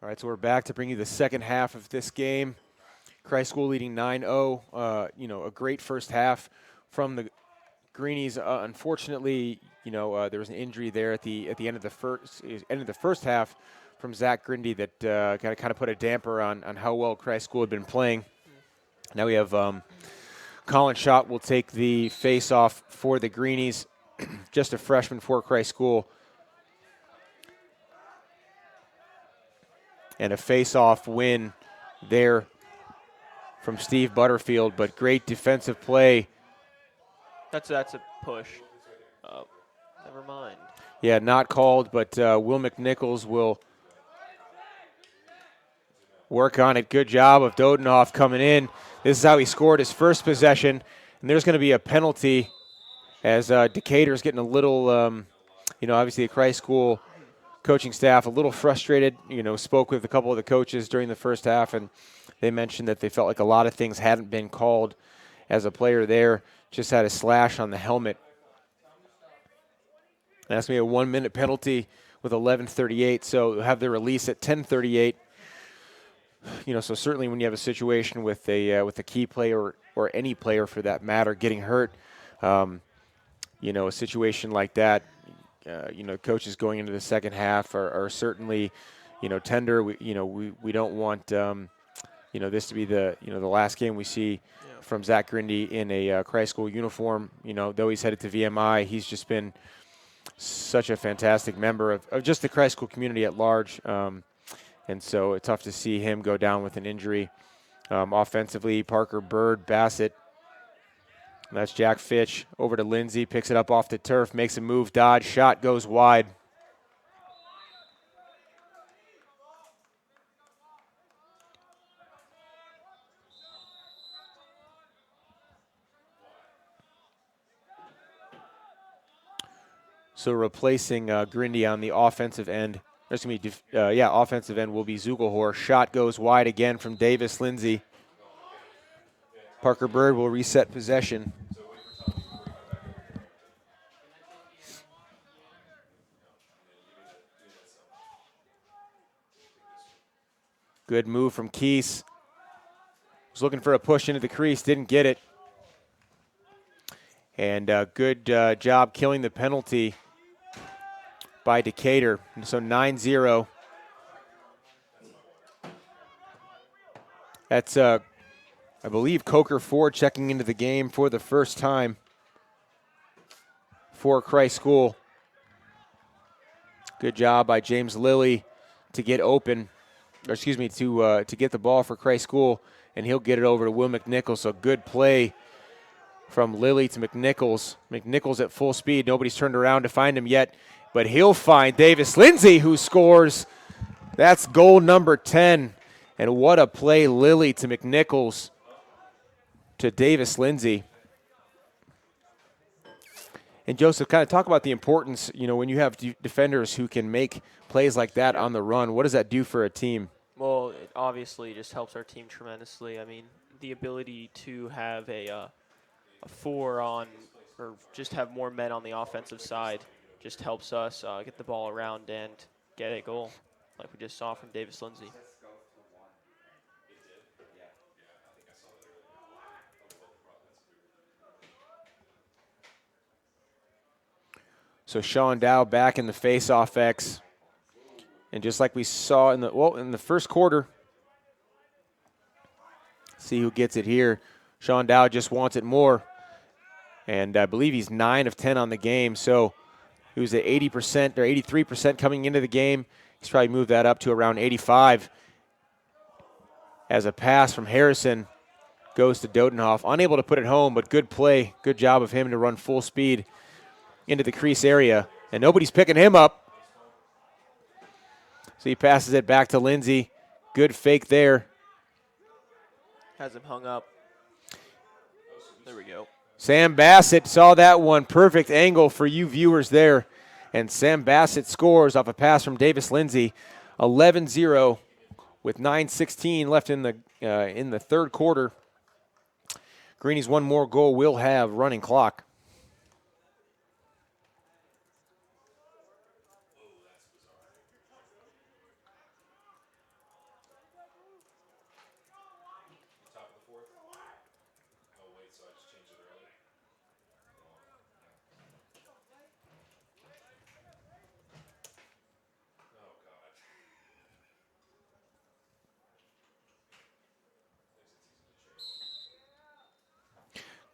All right, so we're back to bring you the second half of this game. Christ School leading 9-0. A great first half from the Greenies. Unfortunately, there was an injury there at the end of the first half from Zach Grindy that kind of put a damper on how well Christ School had been playing. Now we have Colin Schott will take the face-off for the Greenies, just a freshman for Christ School. And a face-off win there from Steve Butterfield, but great defensive play. That's a push. Never mind. Yeah, not called, but Will McNichols will work on it. Good job of Dodenhoff coming in. This is how he scored his first possession, and there's going to be a penalty as Decatur's getting a little, obviously the Christ School coaching staff a little frustrated. Spoke with a couple of the coaches during the first half, and they mentioned that they felt like a lot of things hadn't been called as a player there. Just had a slash on the helmet. That's going to be a 1-minute penalty with 11:38, so they'll have the release at 10:38. So certainly when you have a situation with a key player or any player for that matter getting hurt, a situation like that, coaches going into the second half are certainly, tender. We don't want this to be the last game we see from Zach Grindy in a Christ School uniform. Though he's headed to VMI, he's just been such a fantastic member of just the Christ School community at large. And so it's tough to see him go down with an injury. Offensively, Parker Bird, Bassett. That's Jack Fitch over to Lindsay, picks it up off the turf, makes a move, dodge, shot goes wide. So replacing Grindy on the offensive end. There's going to be, offensive end will be Zugelhor. Shot goes wide again from Davis Lindsay. Parker Bird will reset possession. Good move from Keese. Was looking for a push into the crease, didn't get it. And good job killing the penalty by Decatur. So 9-0. That's, I believe, Coker Ford checking into the game for the first time for Christ School. Good job by James Lilly to get open, to get the ball for Christ School, and he'll get it over to Will McNichols. So good play from Lilly to McNichols. McNichols at full speed. Nobody's turned around to find him yet, but he'll find Davis Lindsay, who scores. That's goal number 10. And what a play, Lilly to McNichols to Davis Lindsay. And Joseph, kind of talk about the importance, when you have defenders who can make plays like that on the run. What does that do for a team? Well, it obviously just helps our team tremendously. I mean, the ability to have a 4 on, or just have more men on the offensive side just helps us get the ball around and get a goal, like we just saw from Davis Lindsay. So Sean Dow back in the face-off X. And just like we saw in the first quarter, see who gets it here. Sean Dow just wants it more. And I believe he's 9 of 10 on the game. So he was at 80% or 83% coming into the game. He's probably moved that up to around 85. As a pass from Harrison goes to Dodenhoff. Unable to put it home, but good play. Good job of him to run full speed into the crease area. And nobody's picking him up. So he passes it back to Lindsay. Good fake there. Has him hung up. There we go. Sam Bassett saw that one. Perfect angle for you viewers there. And Sam Bassett scores off a pass from Davis Lindsay. 11-0 with 9:16 left in the third quarter. Greenies one more goal will have running clock.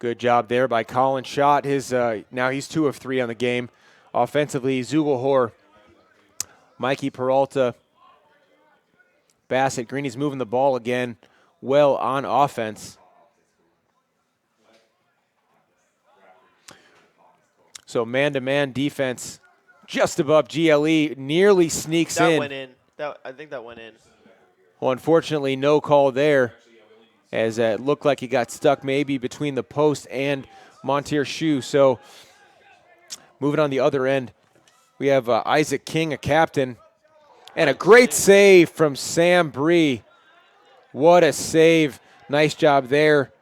Good job there by Colin Schott. Now he's 2 of 3 on the game. Offensively, Zugelhor, Mikey Peralta, Bassett. Greenies moving the ball again well on offense. So man-to-man defense just above GLE, nearly sneaks in. That went in. I think that went in. Well, unfortunately, no call there, as it looked like he got stuck maybe between the post and Montier's shoe. So moving on the other end, we have Isaac King, a captain, and a great save from Sam Bree. What a save. Nice job there.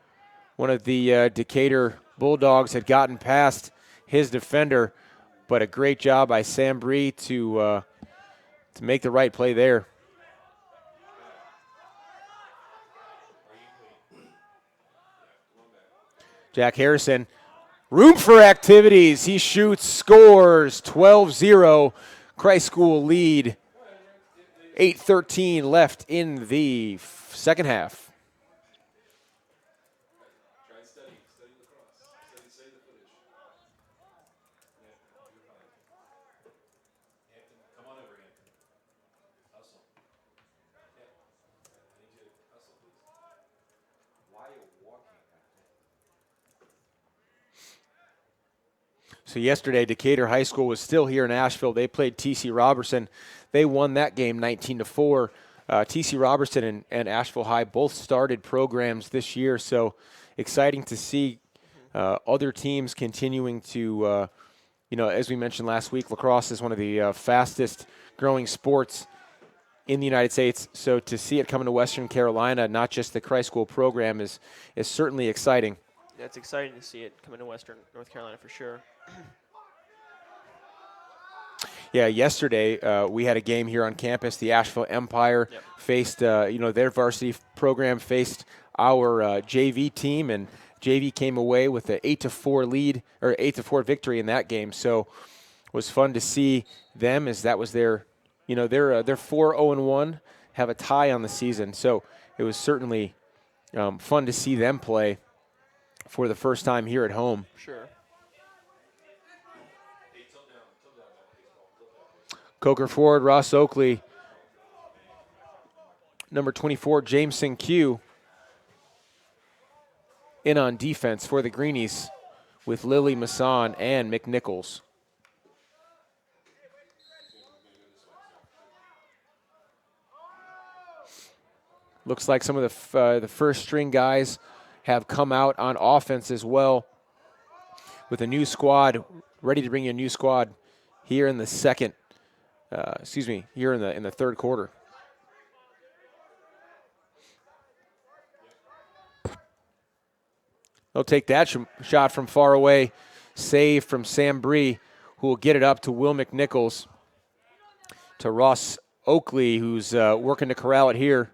One of the Decatur Bulldogs had gotten past his defender, but a great job by Sam Bree to make the right play there. Jack Harrison, room for activities. He shoots, scores, 12-0. Christ School lead. 8:13 left in the second half. So yesterday, Decatur High School was still here in Asheville. They played TC Robertson. They won that game 19-4. TC Robertson and Asheville High both started programs this year, so exciting to see other teams continuing to, as we mentioned last week, lacrosse is one of the fastest growing sports in the United States. So to see it coming to Western Carolina, not just the Christ School program, is certainly exciting. Yeah, it's exciting to see it coming to Western North Carolina for sure. Yeah, yesterday we had a game here on campus. The Asheville Empire faced, their varsity program faced our JV team, and JV came away with an 8-4 lead or 8-4 victory in that game. So it was fun to see them, as that was they're 4-0-1, have a tie on the season. So it was certainly fun to see them play for the first time here at home. Sure. Coker forward, Ross Oakley. Number 24, Jameson Q. In on defense for the Greenies with Lily Masson and Mick Nichols. Looks like some of the first string guys have come out on offense as well, with a new squad, ready to bring you a new squad here in the here in the third quarter. They'll take that shot from far away. Save from Sam Bree, who will get it up to Will McNichols, to Ross Oakley, who's working to corral it here.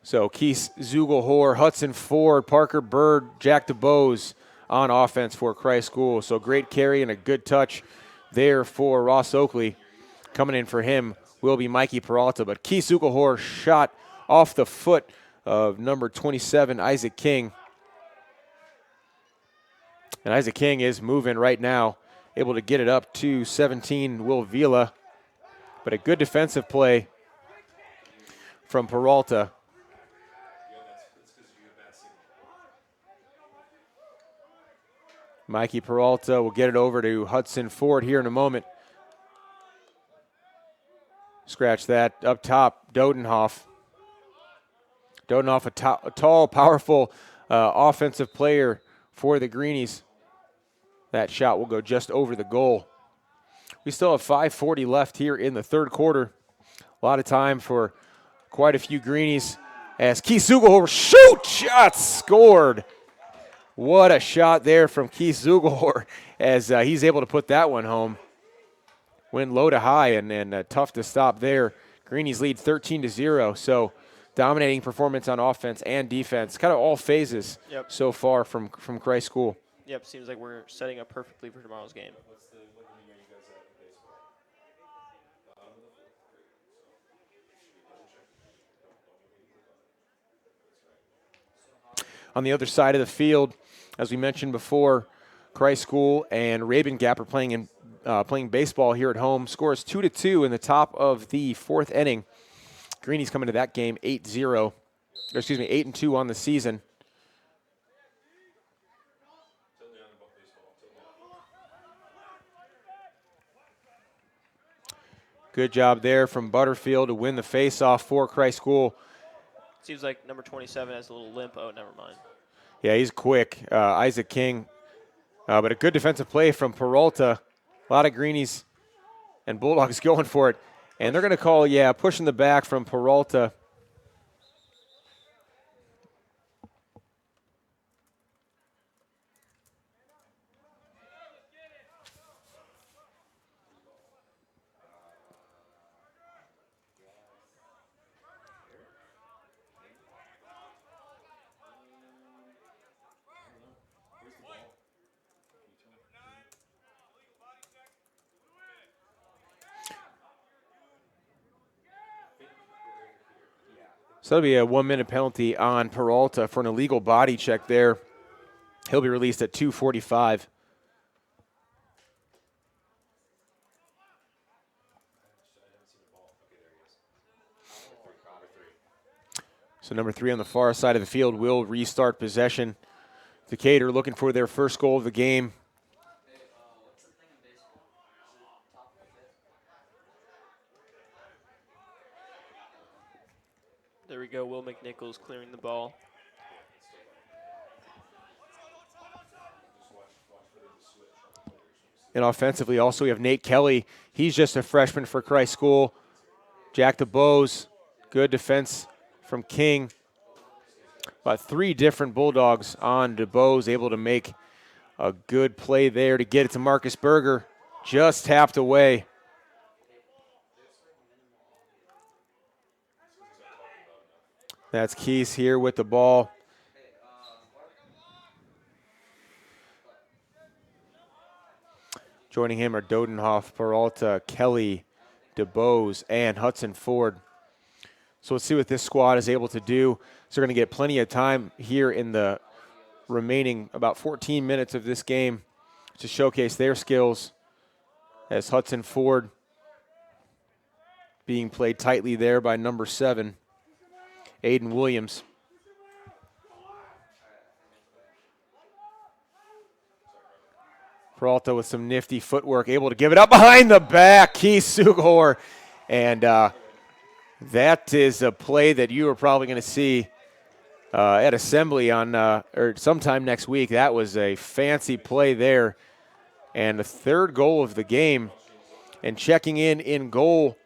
So Keith Zugelhor, Hudson Ford, Parker Bird, Jack DeBose on offense for Christ School. So great carry and a good touch there for Ross Oakley. Coming in for him will be Mikey Peralta, but Keith Zugelhor shot off the foot of number 27, Isaac King. And Isaac King is moving right now, able to get it up to 17, Will Vila. But a good defensive play from Peralta. Mikey Peralta will get it over to Hudson Ford here in a moment. Scratch that up top, Dodenhoff. Dodenhoff, a tall, powerful offensive player for the Greenies. That shot will go just over the goal. We still have 5:40 left here in the third quarter. A lot of time for quite a few Greenies as Keith Zugelhor shot, scored. What a shot there from Keith Zugelhor as he's able to put that one home. Went low to high and tough to stop there. Greenies lead 13-0, so dominating performance on offense and defense. Kind of all phases so far from Christ School. Yep, seems like we're setting up perfectly for tomorrow's game. On the other side of the field, as we mentioned before, Christ School and Rabun Gap are playing baseball here at home. Score is 2-2 in the top of the fourth inning. Greenies come into that game 8-2 on the season. Good job there from Butterfield to win the faceoff for Christ School. Seems like number 27 has a little limp. Oh, never mind. Yeah, he's quick, Isaac King. But a good defensive play from Peralta. A lot of Greenies and Bulldogs going for it. And they're going to call, pushing the back from Peralta. So that'll be a 1-minute penalty on Peralta for an illegal body check there. He'll be released at 2:45. So number 3 on the far side of the field will restart possession. Decatur looking for their first goal of the game. There we go. Will McNichols clearing the ball. And offensively, also, we have Nate Kelly. He's just a freshman for Christ School. Jack DeBose, good defense from King. About 3 different Bulldogs on DeBose, able to make a good play there to get it to Marcus Berger. Just tapped away. That's Keys here with the ball. Joining him are Dodenhoff, Peralta, Kelly, DeBose, and Hudson Ford. So let's see what this squad is able to do. So they're going to get plenty of time here in the remaining about 14 minutes of this game to showcase their skills, as Hudson Ford being played tightly there by number 7, Aiden Williams. Peralta with some nifty footwork, able to give it up behind the back. Keith Sugor. And that is a play that you are probably going to see at Assembly on or sometime next week. That was a fancy play there. And the third goal of the game. And checking in goal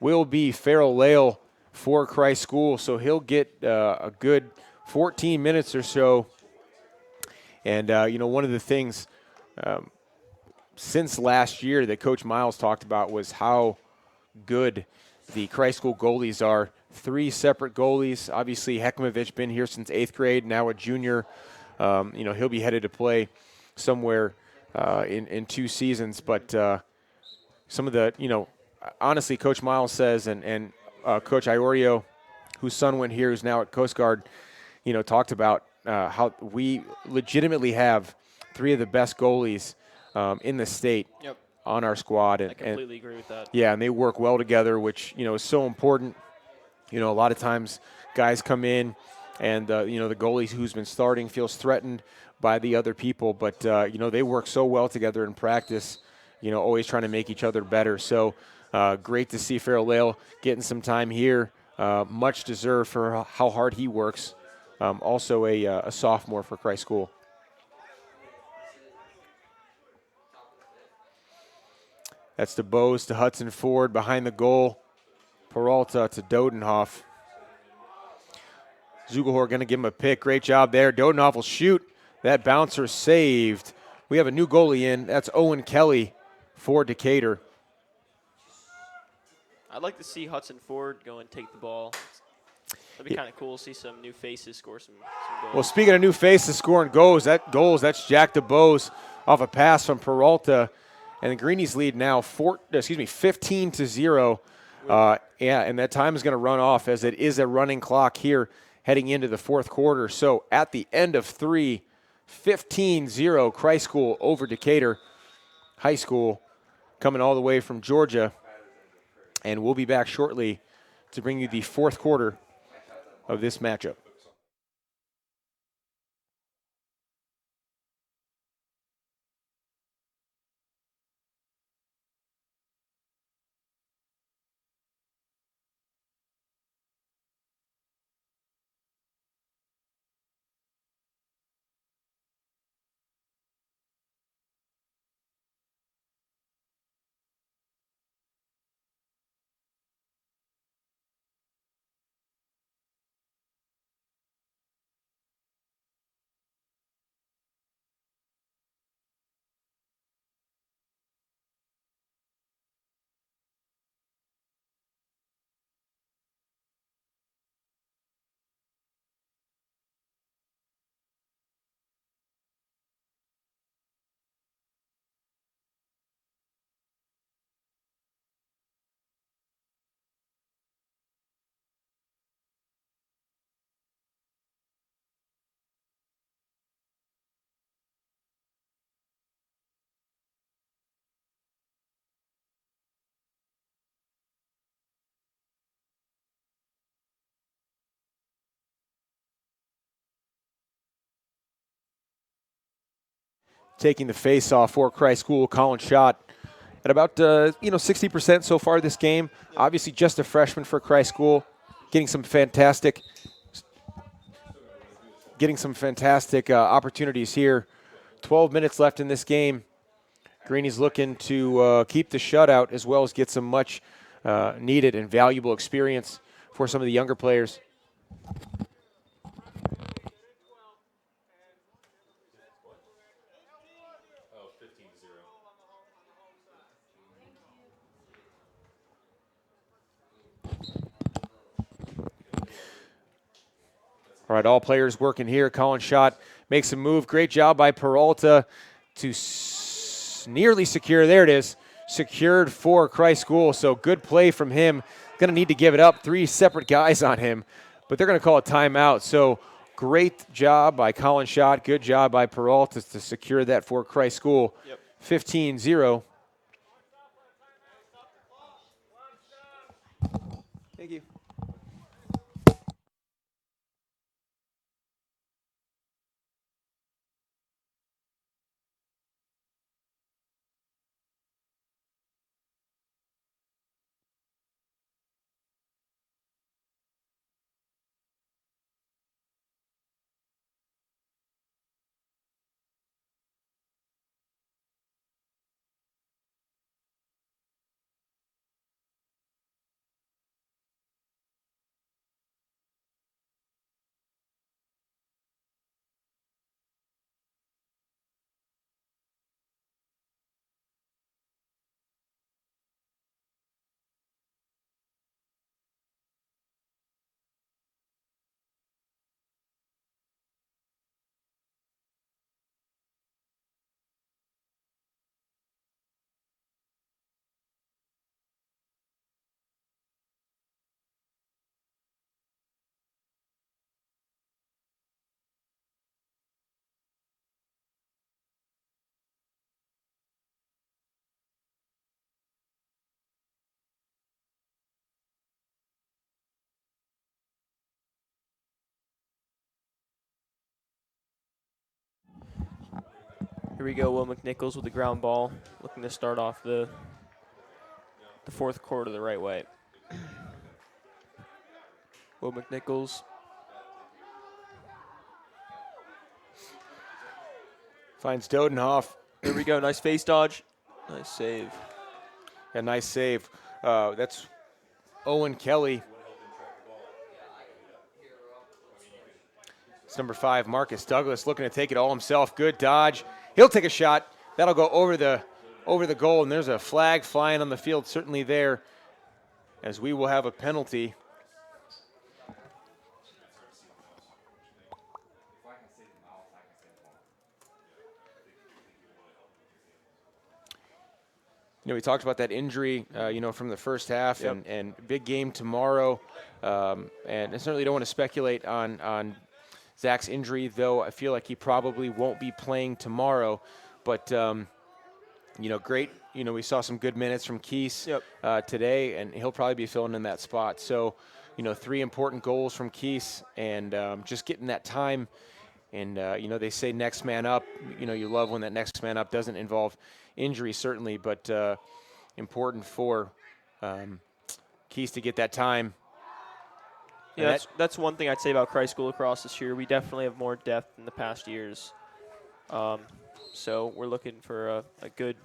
will be Farrell Lale for Christ School. So he'll get a good 14 minutes or so. And, one of the things since last year that Coach Miles talked about was how good the Christ School goalies are. 3 separate goalies. Obviously, Hekmovich been here since 8th grade, now a junior. He'll be headed to play somewhere in 2 seasons. But some of the, honestly, Coach Miles says, and Coach Iorio, whose son went here, who's now at Coast Guard, talked about how we legitimately have 3 of the best goalies in the state on our squad. I completely agree with that. Yeah, and they work well together, which, is so important. A lot of times guys come in and, the goalie who's been starting feels threatened by the other people. But, they work so well together in practice, always trying to make each other better. So great to see Farrell Lale getting some time here. Much deserved for how hard he works. Also a sophomore for Christ School. That's DeBose to Hudson Ford behind the goal. Peralta to Dodenhoff. Zugahor going to give him a pick. Great job there. Dodenhoff will shoot. That bouncer saved. We have a new goalie in. That's Owen Kelly for Decatur. I'd like to see Hudson Ford go and take the ball. That'd be kind of cool to see some new faces score some goals. Well, speaking of new faces scoring goals, that's Jack DeBose off a pass from Peralta. And the Greenies lead now 15-0. And that time is going to run off as it is a running clock here heading into the fourth quarter. So at the end of 3, 15-0 Christ School over Decatur High School, coming all the way from Georgia. And we'll be back shortly to bring you the fourth quarter of this matchup. Taking the face-off for Christ School, Colin Schott at about 60% so far this game. Obviously just a freshman for Christ School, getting some fantastic opportunities here. 12 minutes left in this game. Greenies looking to keep the shutout as well as get some much needed and valuable experience for some of the younger players. All right, all players working here. Colin Schott makes a move. Great job by Peralta to nearly secure. There it is. Secured for Christ School. So good play from him. Going to need to give it up. 3 separate guys on him, but they're going to call a timeout. So great job by Colin Schott. Good job by Peralta to secure that for Christ School. 15-0. Thank you. Here we go, Will McNichols with the ground ball, looking to start off the fourth quarter the right way. Will McNichols. Finds Dodenhoff. Here we go, nice face dodge. Nice save. A nice save. That's Owen Kelly. It's number 5, Marcus Douglas, looking to take it all himself. Good dodge. He'll take a shot. That'll go over the goal, and there's a flag flying on the field, certainly there, as we will have a penalty. we talked about that injury, from the first half, and big game tomorrow. And I certainly don't want to speculate on Zach's injury, though I feel like he probably won't be playing tomorrow. But, great. We saw some good minutes from Keese today, and he'll probably be filling in that spot. So, 3 important goals from Keese, and just getting that time. And, they say next man up. You love when that next man up doesn't involve injury, certainly, but important for Keese to get that time. Yeah, that's one thing I'd say about Christ School Lacrosse this year. We definitely have more depth than the past years. So we're looking for a good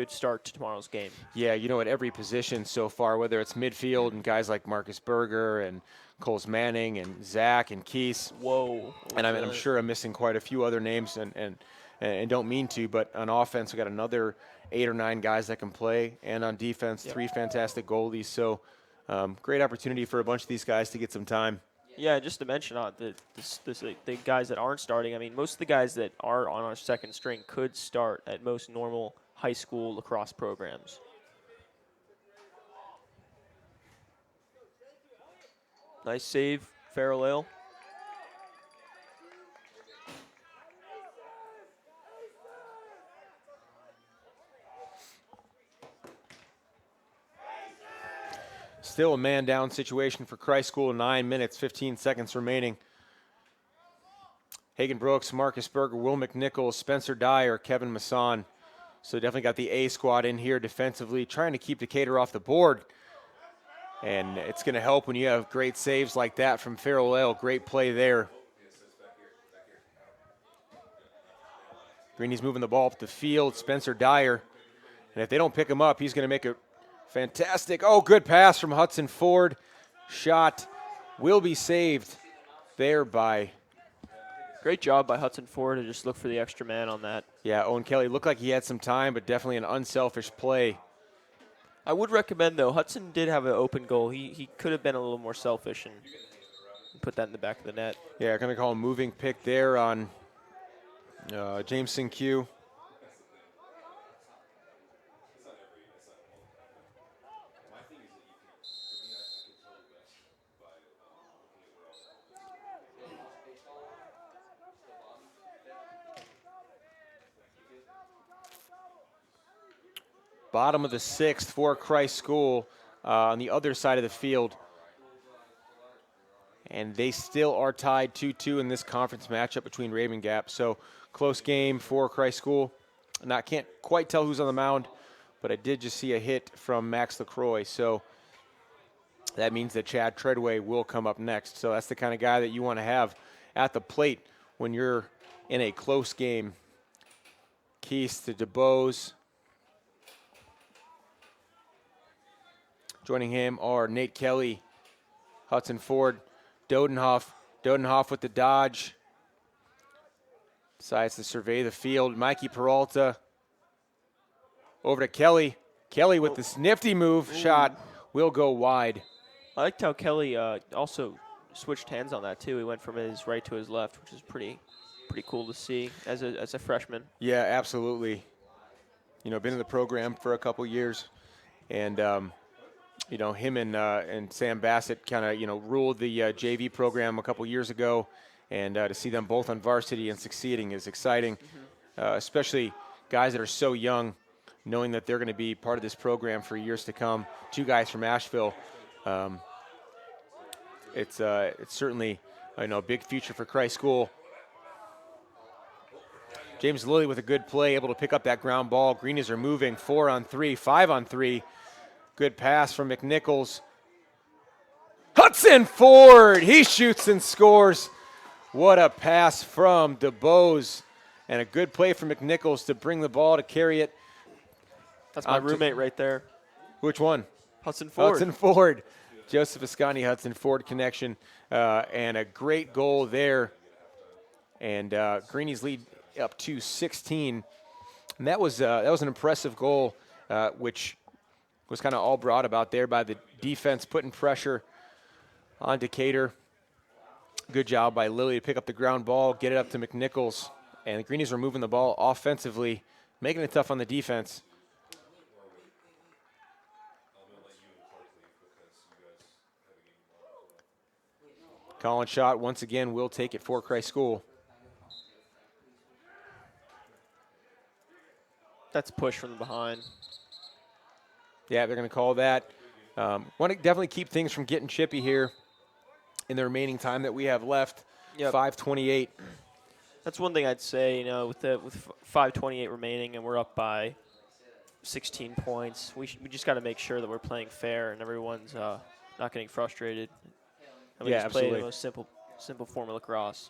start to tomorrow's game. Yeah, at every position so far, whether it's midfield and guys like Marcus Berger and Coles Manning and Zach and Keese. Whoa. And I'm sure I'm missing quite a few other names and don't mean to, but on offense we got another 8 or 9 guys that can play, and on defense 3 fantastic goalies. So great opportunity for a bunch of these guys to get some time. Yeah, just to mention the guys that aren't starting, I mean, most of the guys that are on our second string could start at most normal high school lacrosse programs. Nice save, Farrell Ale. Still a man-down situation for Christ School, 9 minutes, 15 seconds remaining. Hagen Brooks, Marcus Berger, Will McNichols, Spencer Dyer, Kevin Masson. So definitely got the A squad in here defensively, trying to keep Decatur off the board. And it's going to help when you have great saves like that from Farrell Ale. Great play there. Greenies moving the ball up the field. Spencer Dyer. And if they don't pick him up, he's going to make a fantastic, good pass from Hudson Ford. Shot will be saved there by. Great job by Hudson Ford to just look for the extra man on that. Yeah, Owen Kelly looked like he had some time, but definitely an unselfish play. I would recommend, though, Hudson did have an open goal. He could have been a little more selfish and put that in the back of the net. Yeah, going to call a moving pick there on Jameson Q. Bottom of the 6th for Christ School on the other side of the field. And they still are tied 2-2 in this conference matchup between Raven Gap. So close game for Christ School. And I can't quite tell who's on the mound, but I did just see a hit from Max LaCroix. So that means that Chad Treadway will come up next. So that's the kind of guy that you want to have at the plate when you're in a close game. Keys to DeBose. Joining him are Nate Kelly, Hudson Ford, Dodenhoff. Dodenhoff with the dodge. Decides to survey the field. Mikey Peralta over to Kelly. Kelly with this nifty move. Shot will go wide. I liked how Kelly also switched hands on that, too. He went from his right to his left, which is pretty cool to see as a freshman. Yeah, absolutely. Been in the program for a couple years. And him and Sam Bassett kind of, ruled the JV program a couple years ago. And to see them both on varsity and succeeding is exciting, especially guys that are so young, knowing that they're going to be part of this program for years to come. 2 guys from Asheville. It's certainly, a big future for Christ School. James Lilly with a good play, able to pick up that ground ball. Greenies are moving 4-on-3, 5-on-3. Good pass from McNichols. Hudson Ford, he shoots and scores. What a pass from DeBose. And a good play from McNichols to bring the ball, to carry it. That's my roommate right there. Which one? Hudson Ford. Hudson Ford. Joseph Ascani, Hudson Ford connection. And a great goal there. And Greenies lead up to 16. And that was an impressive goal, which was kind of all brought about there by the defense putting pressure on Decatur. Good job by Lilly to pick up the ground ball, get it up to McNichols. And the Greenies were moving the ball offensively, making it tough on the defense. Collins shot once again will take it for Christ School. That's push from the behind. Yeah, they're going to call that. Want to definitely keep things from getting chippy here in the remaining time that we have left. Yep. 5:28. That's one thing I'd say, you know, with 5:28 remaining and we're up by 16 points, we just got to make sure that we're playing fair and everyone's not getting frustrated. And we Yeah, just play absolutely. the most simple form of lacrosse.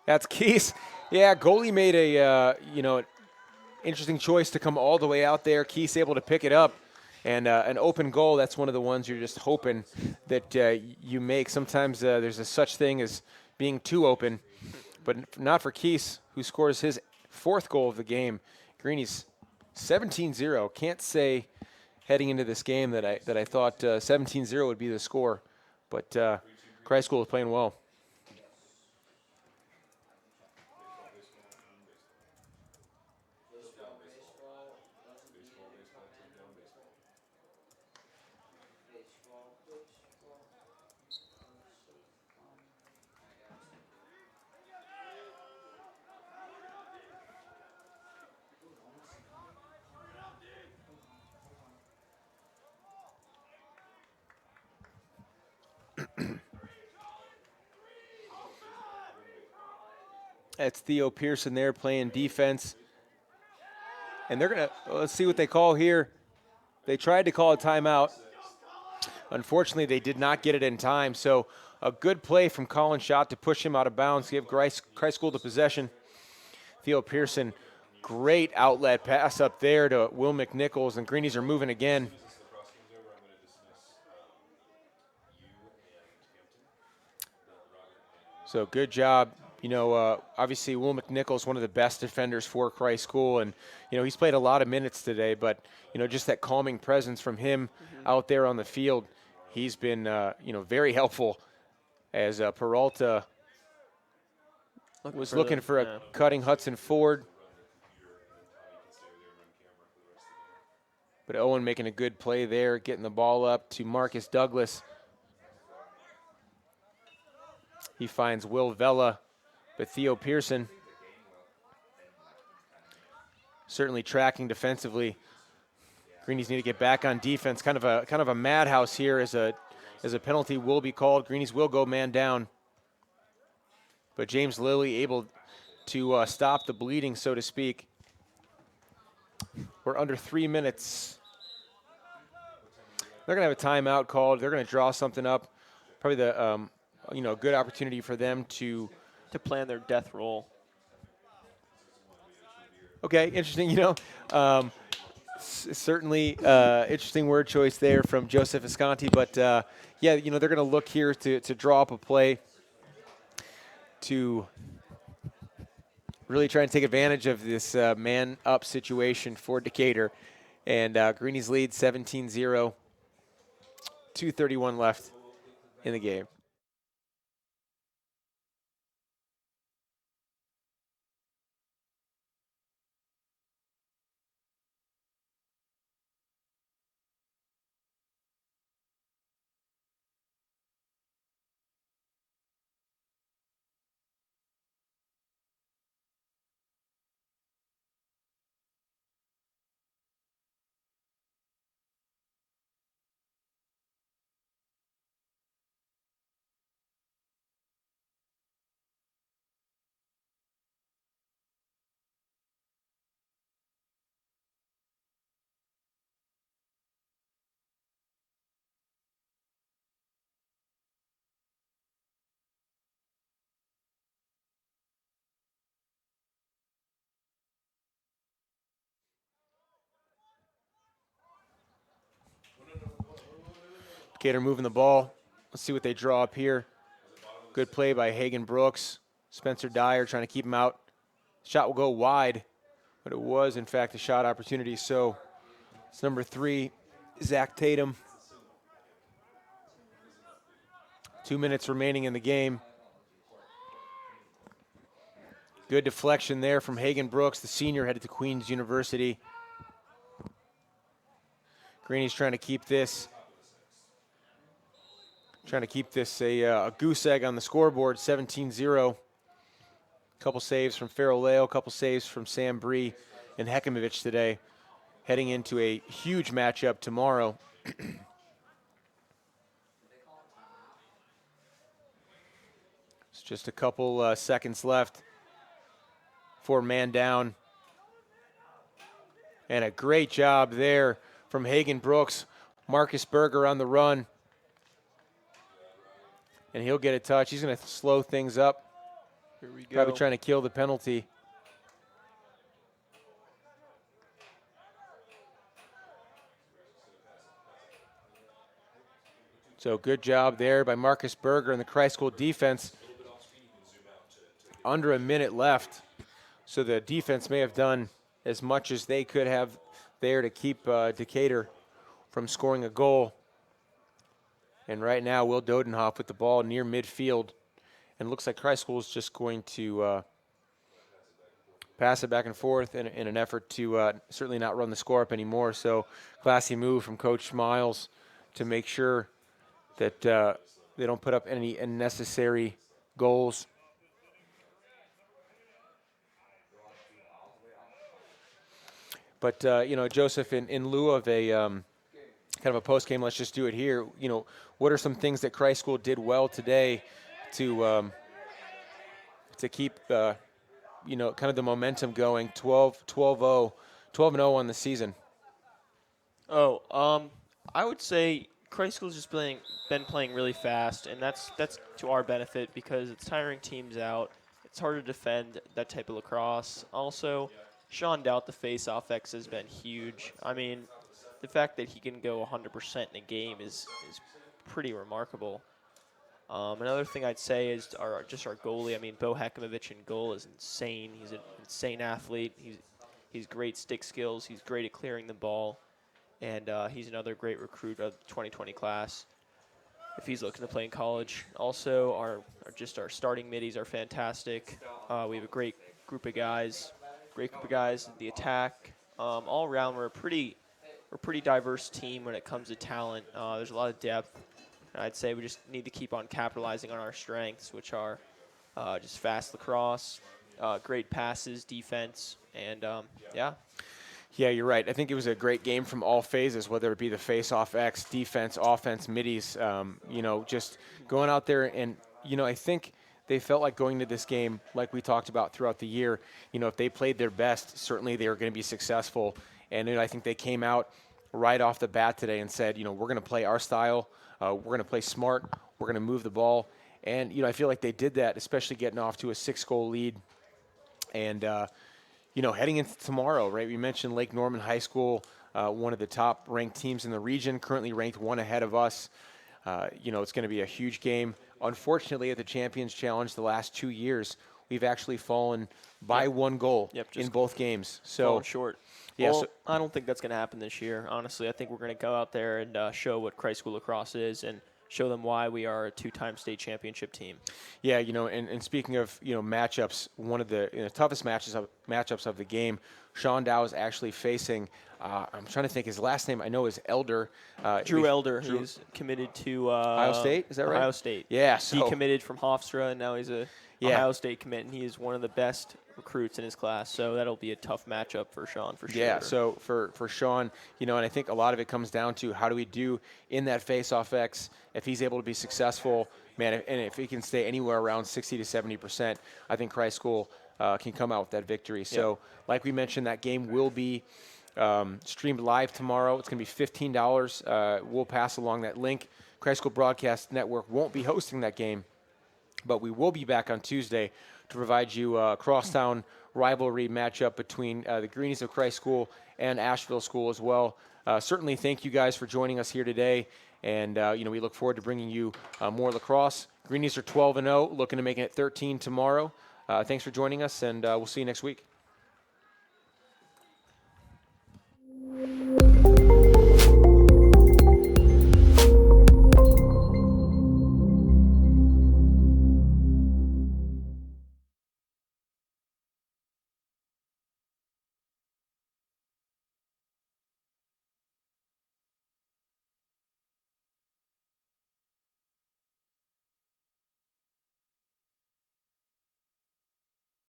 That's Keys. Yeah, goalie made a interesting choice to come all the way out there. Keys able to pick it up, and an open goal. That's one of the ones you're just hoping that you make. Sometimes there's a such thing as being too open, but not for Keys, who scores his 4th goal of the game. Greenies 17-0. Can't say heading into this game that I thought 17-0 would be the score, but Christ School is playing well. That's Theo Pearson there playing defense. And they're going to, let's see what they call here. They tried to call a timeout. Unfortunately, they did not get it in time. So a good play from Colin Schott to push him out of bounds, give Christ School the possession. Theo Pearson, great outlet pass up there to Will McNichols, and Greenies are moving again. So good job. Obviously Will McNichols, one of the best defenders for Christ School, and he's played a lot of minutes today. But just that calming presence from him out there on the field, he's been very helpful. As Peralta was looking for a cutting Hudson forward, but Owen making a good play there, getting the ball up to Marcus Douglas. He finds Will Vella. But Theo Pearson certainly tracking defensively. Greenies need to get back on defense. Kind of a madhouse here as a penalty will be called. Greenies will go man down. But James Lilly able to stop the bleeding, so to speak. We're under 3 minutes. They're going to have a timeout called. They're going to draw something up. Probably the a good opportunity for them to plan their death roll. Okay, interesting. Certainly interesting word choice there from Joseph Visconti. But they're going to look here to draw up a play to really try and take advantage of this man-up situation for Decatur. And Greenies lead 17-0, 2:31 left in the game. Decatur moving the ball. Let's see what they draw up here. Good play by Hagen Brooks. Spencer Dyer trying to keep him out. Shot will go wide, but it was, in fact, a shot opportunity. So it's number 3, Zach Tatum. 2 minutes remaining in the game. Good deflection there from Hagen Brooks, the senior headed to Queens University. Greenies trying to keep this a goose egg on the scoreboard, 17-0. Couple saves from Farrell Leo, couple saves from Sam Bree and Hekimovich today, heading into a huge matchup tomorrow. It's just a couple seconds left for man down. And a great job there from Hagen Brooks. Marcus Berger on the run. And he'll get a touch. He's going to slow things up. Here we go. Probably trying to kill the penalty. So good job there by Marcus Berger and the Christ School defense. Under a minute left. So the defense may have done as much as they could have there to keep Decatur from scoring a goal. And right now, Will Dodenhoff with the ball near midfield. And it looks like Christ School is just going to pass it back and forth in an effort to certainly not run the score up anymore. So classy move from Coach Miles to make sure that they don't put up any unnecessary goals. But, Joseph, in lieu of a kind of a post game, let's just do it here. What are some things that Christ School did well today to keep, kind of the momentum going? 12-0 on the season. I would say Christ School's just been playing really fast, and that's to our benefit because it's tiring teams out. It's hard to defend that type of lacrosse. Also, Sean Doubt, the face-off X, has been huge. I mean, the fact that he can go 100% in a game is pretty remarkable. Another thing I'd say is our goalie. I mean, Bo Hekimovich in goal is insane. He's an insane athlete. He's great stick skills. He's great at clearing the ball. And he's another great recruit of the 2020 class if he's looking to play in college. Also, our starting middies are fantastic. We have a great group of guys. The attack. All around, we're a pretty diverse team when it comes to talent. There's a lot of depth. And I'd say we just need to keep on capitalizing on our strengths, which are just fast lacrosse, great passes, defense, and yeah. Yeah, you're right. I think it was a great game from all phases, whether it be the face-off X, defense, offense, middies, just going out there. And, I think they felt like going to this game, like we talked about throughout the year, if they played their best, certainly they were going to be successful. And I think they came out right off the bat today and said, we're going to play our style. We're going to play smart. We're going to move the ball. And, I feel like they did that, especially getting off to a 6-goal lead. And, heading into tomorrow, right? We mentioned Lake Norman High School, one of the top-ranked teams in the region, currently ranked one ahead of us. It's going to be a huge game. Unfortunately, at the Champions Challenge the last 2 years, we've actually fallen by 1 goal in both games. So fallen short. Yeah, well, I don't think that's going to happen this year. Honestly, I think we're going to go out there and show what Christ School Lacrosse is and show them why we are a 2-time state championship team. Yeah, and speaking of, matchups, one of the toughest matchups of the game, Sean Dow is actually facing, I'm trying to think his last name, I know is Elder. Drew Elder. He's committed to Ohio State, is that right? Ohio State. Yeah. He committed from Hofstra, and now he's a Ohio State commit, and he is one of the best recruits in his class, so that'll be a tough matchup for Sean for sure. Yeah, so for Sean, and I think a lot of it comes down to how do we do in that face-off X. If he's able to be successful, man, and if he can stay anywhere around 60 to 70%, I think Christ School can come out with that victory. So like we mentioned, that game will be streamed live tomorrow. It's going to be $15. We'll pass along that link. Christ School Broadcast Network won't be hosting that game, but we will be back on Tuesday to provide you a crosstown rivalry matchup between the Greenies of Christ School and Asheville School as well. Certainly thank you guys for joining us here today, and we look forward to bringing you more lacrosse. Greenies are 12-0, looking to make it 13 tomorrow. Thanks for joining us, and we'll see you next week.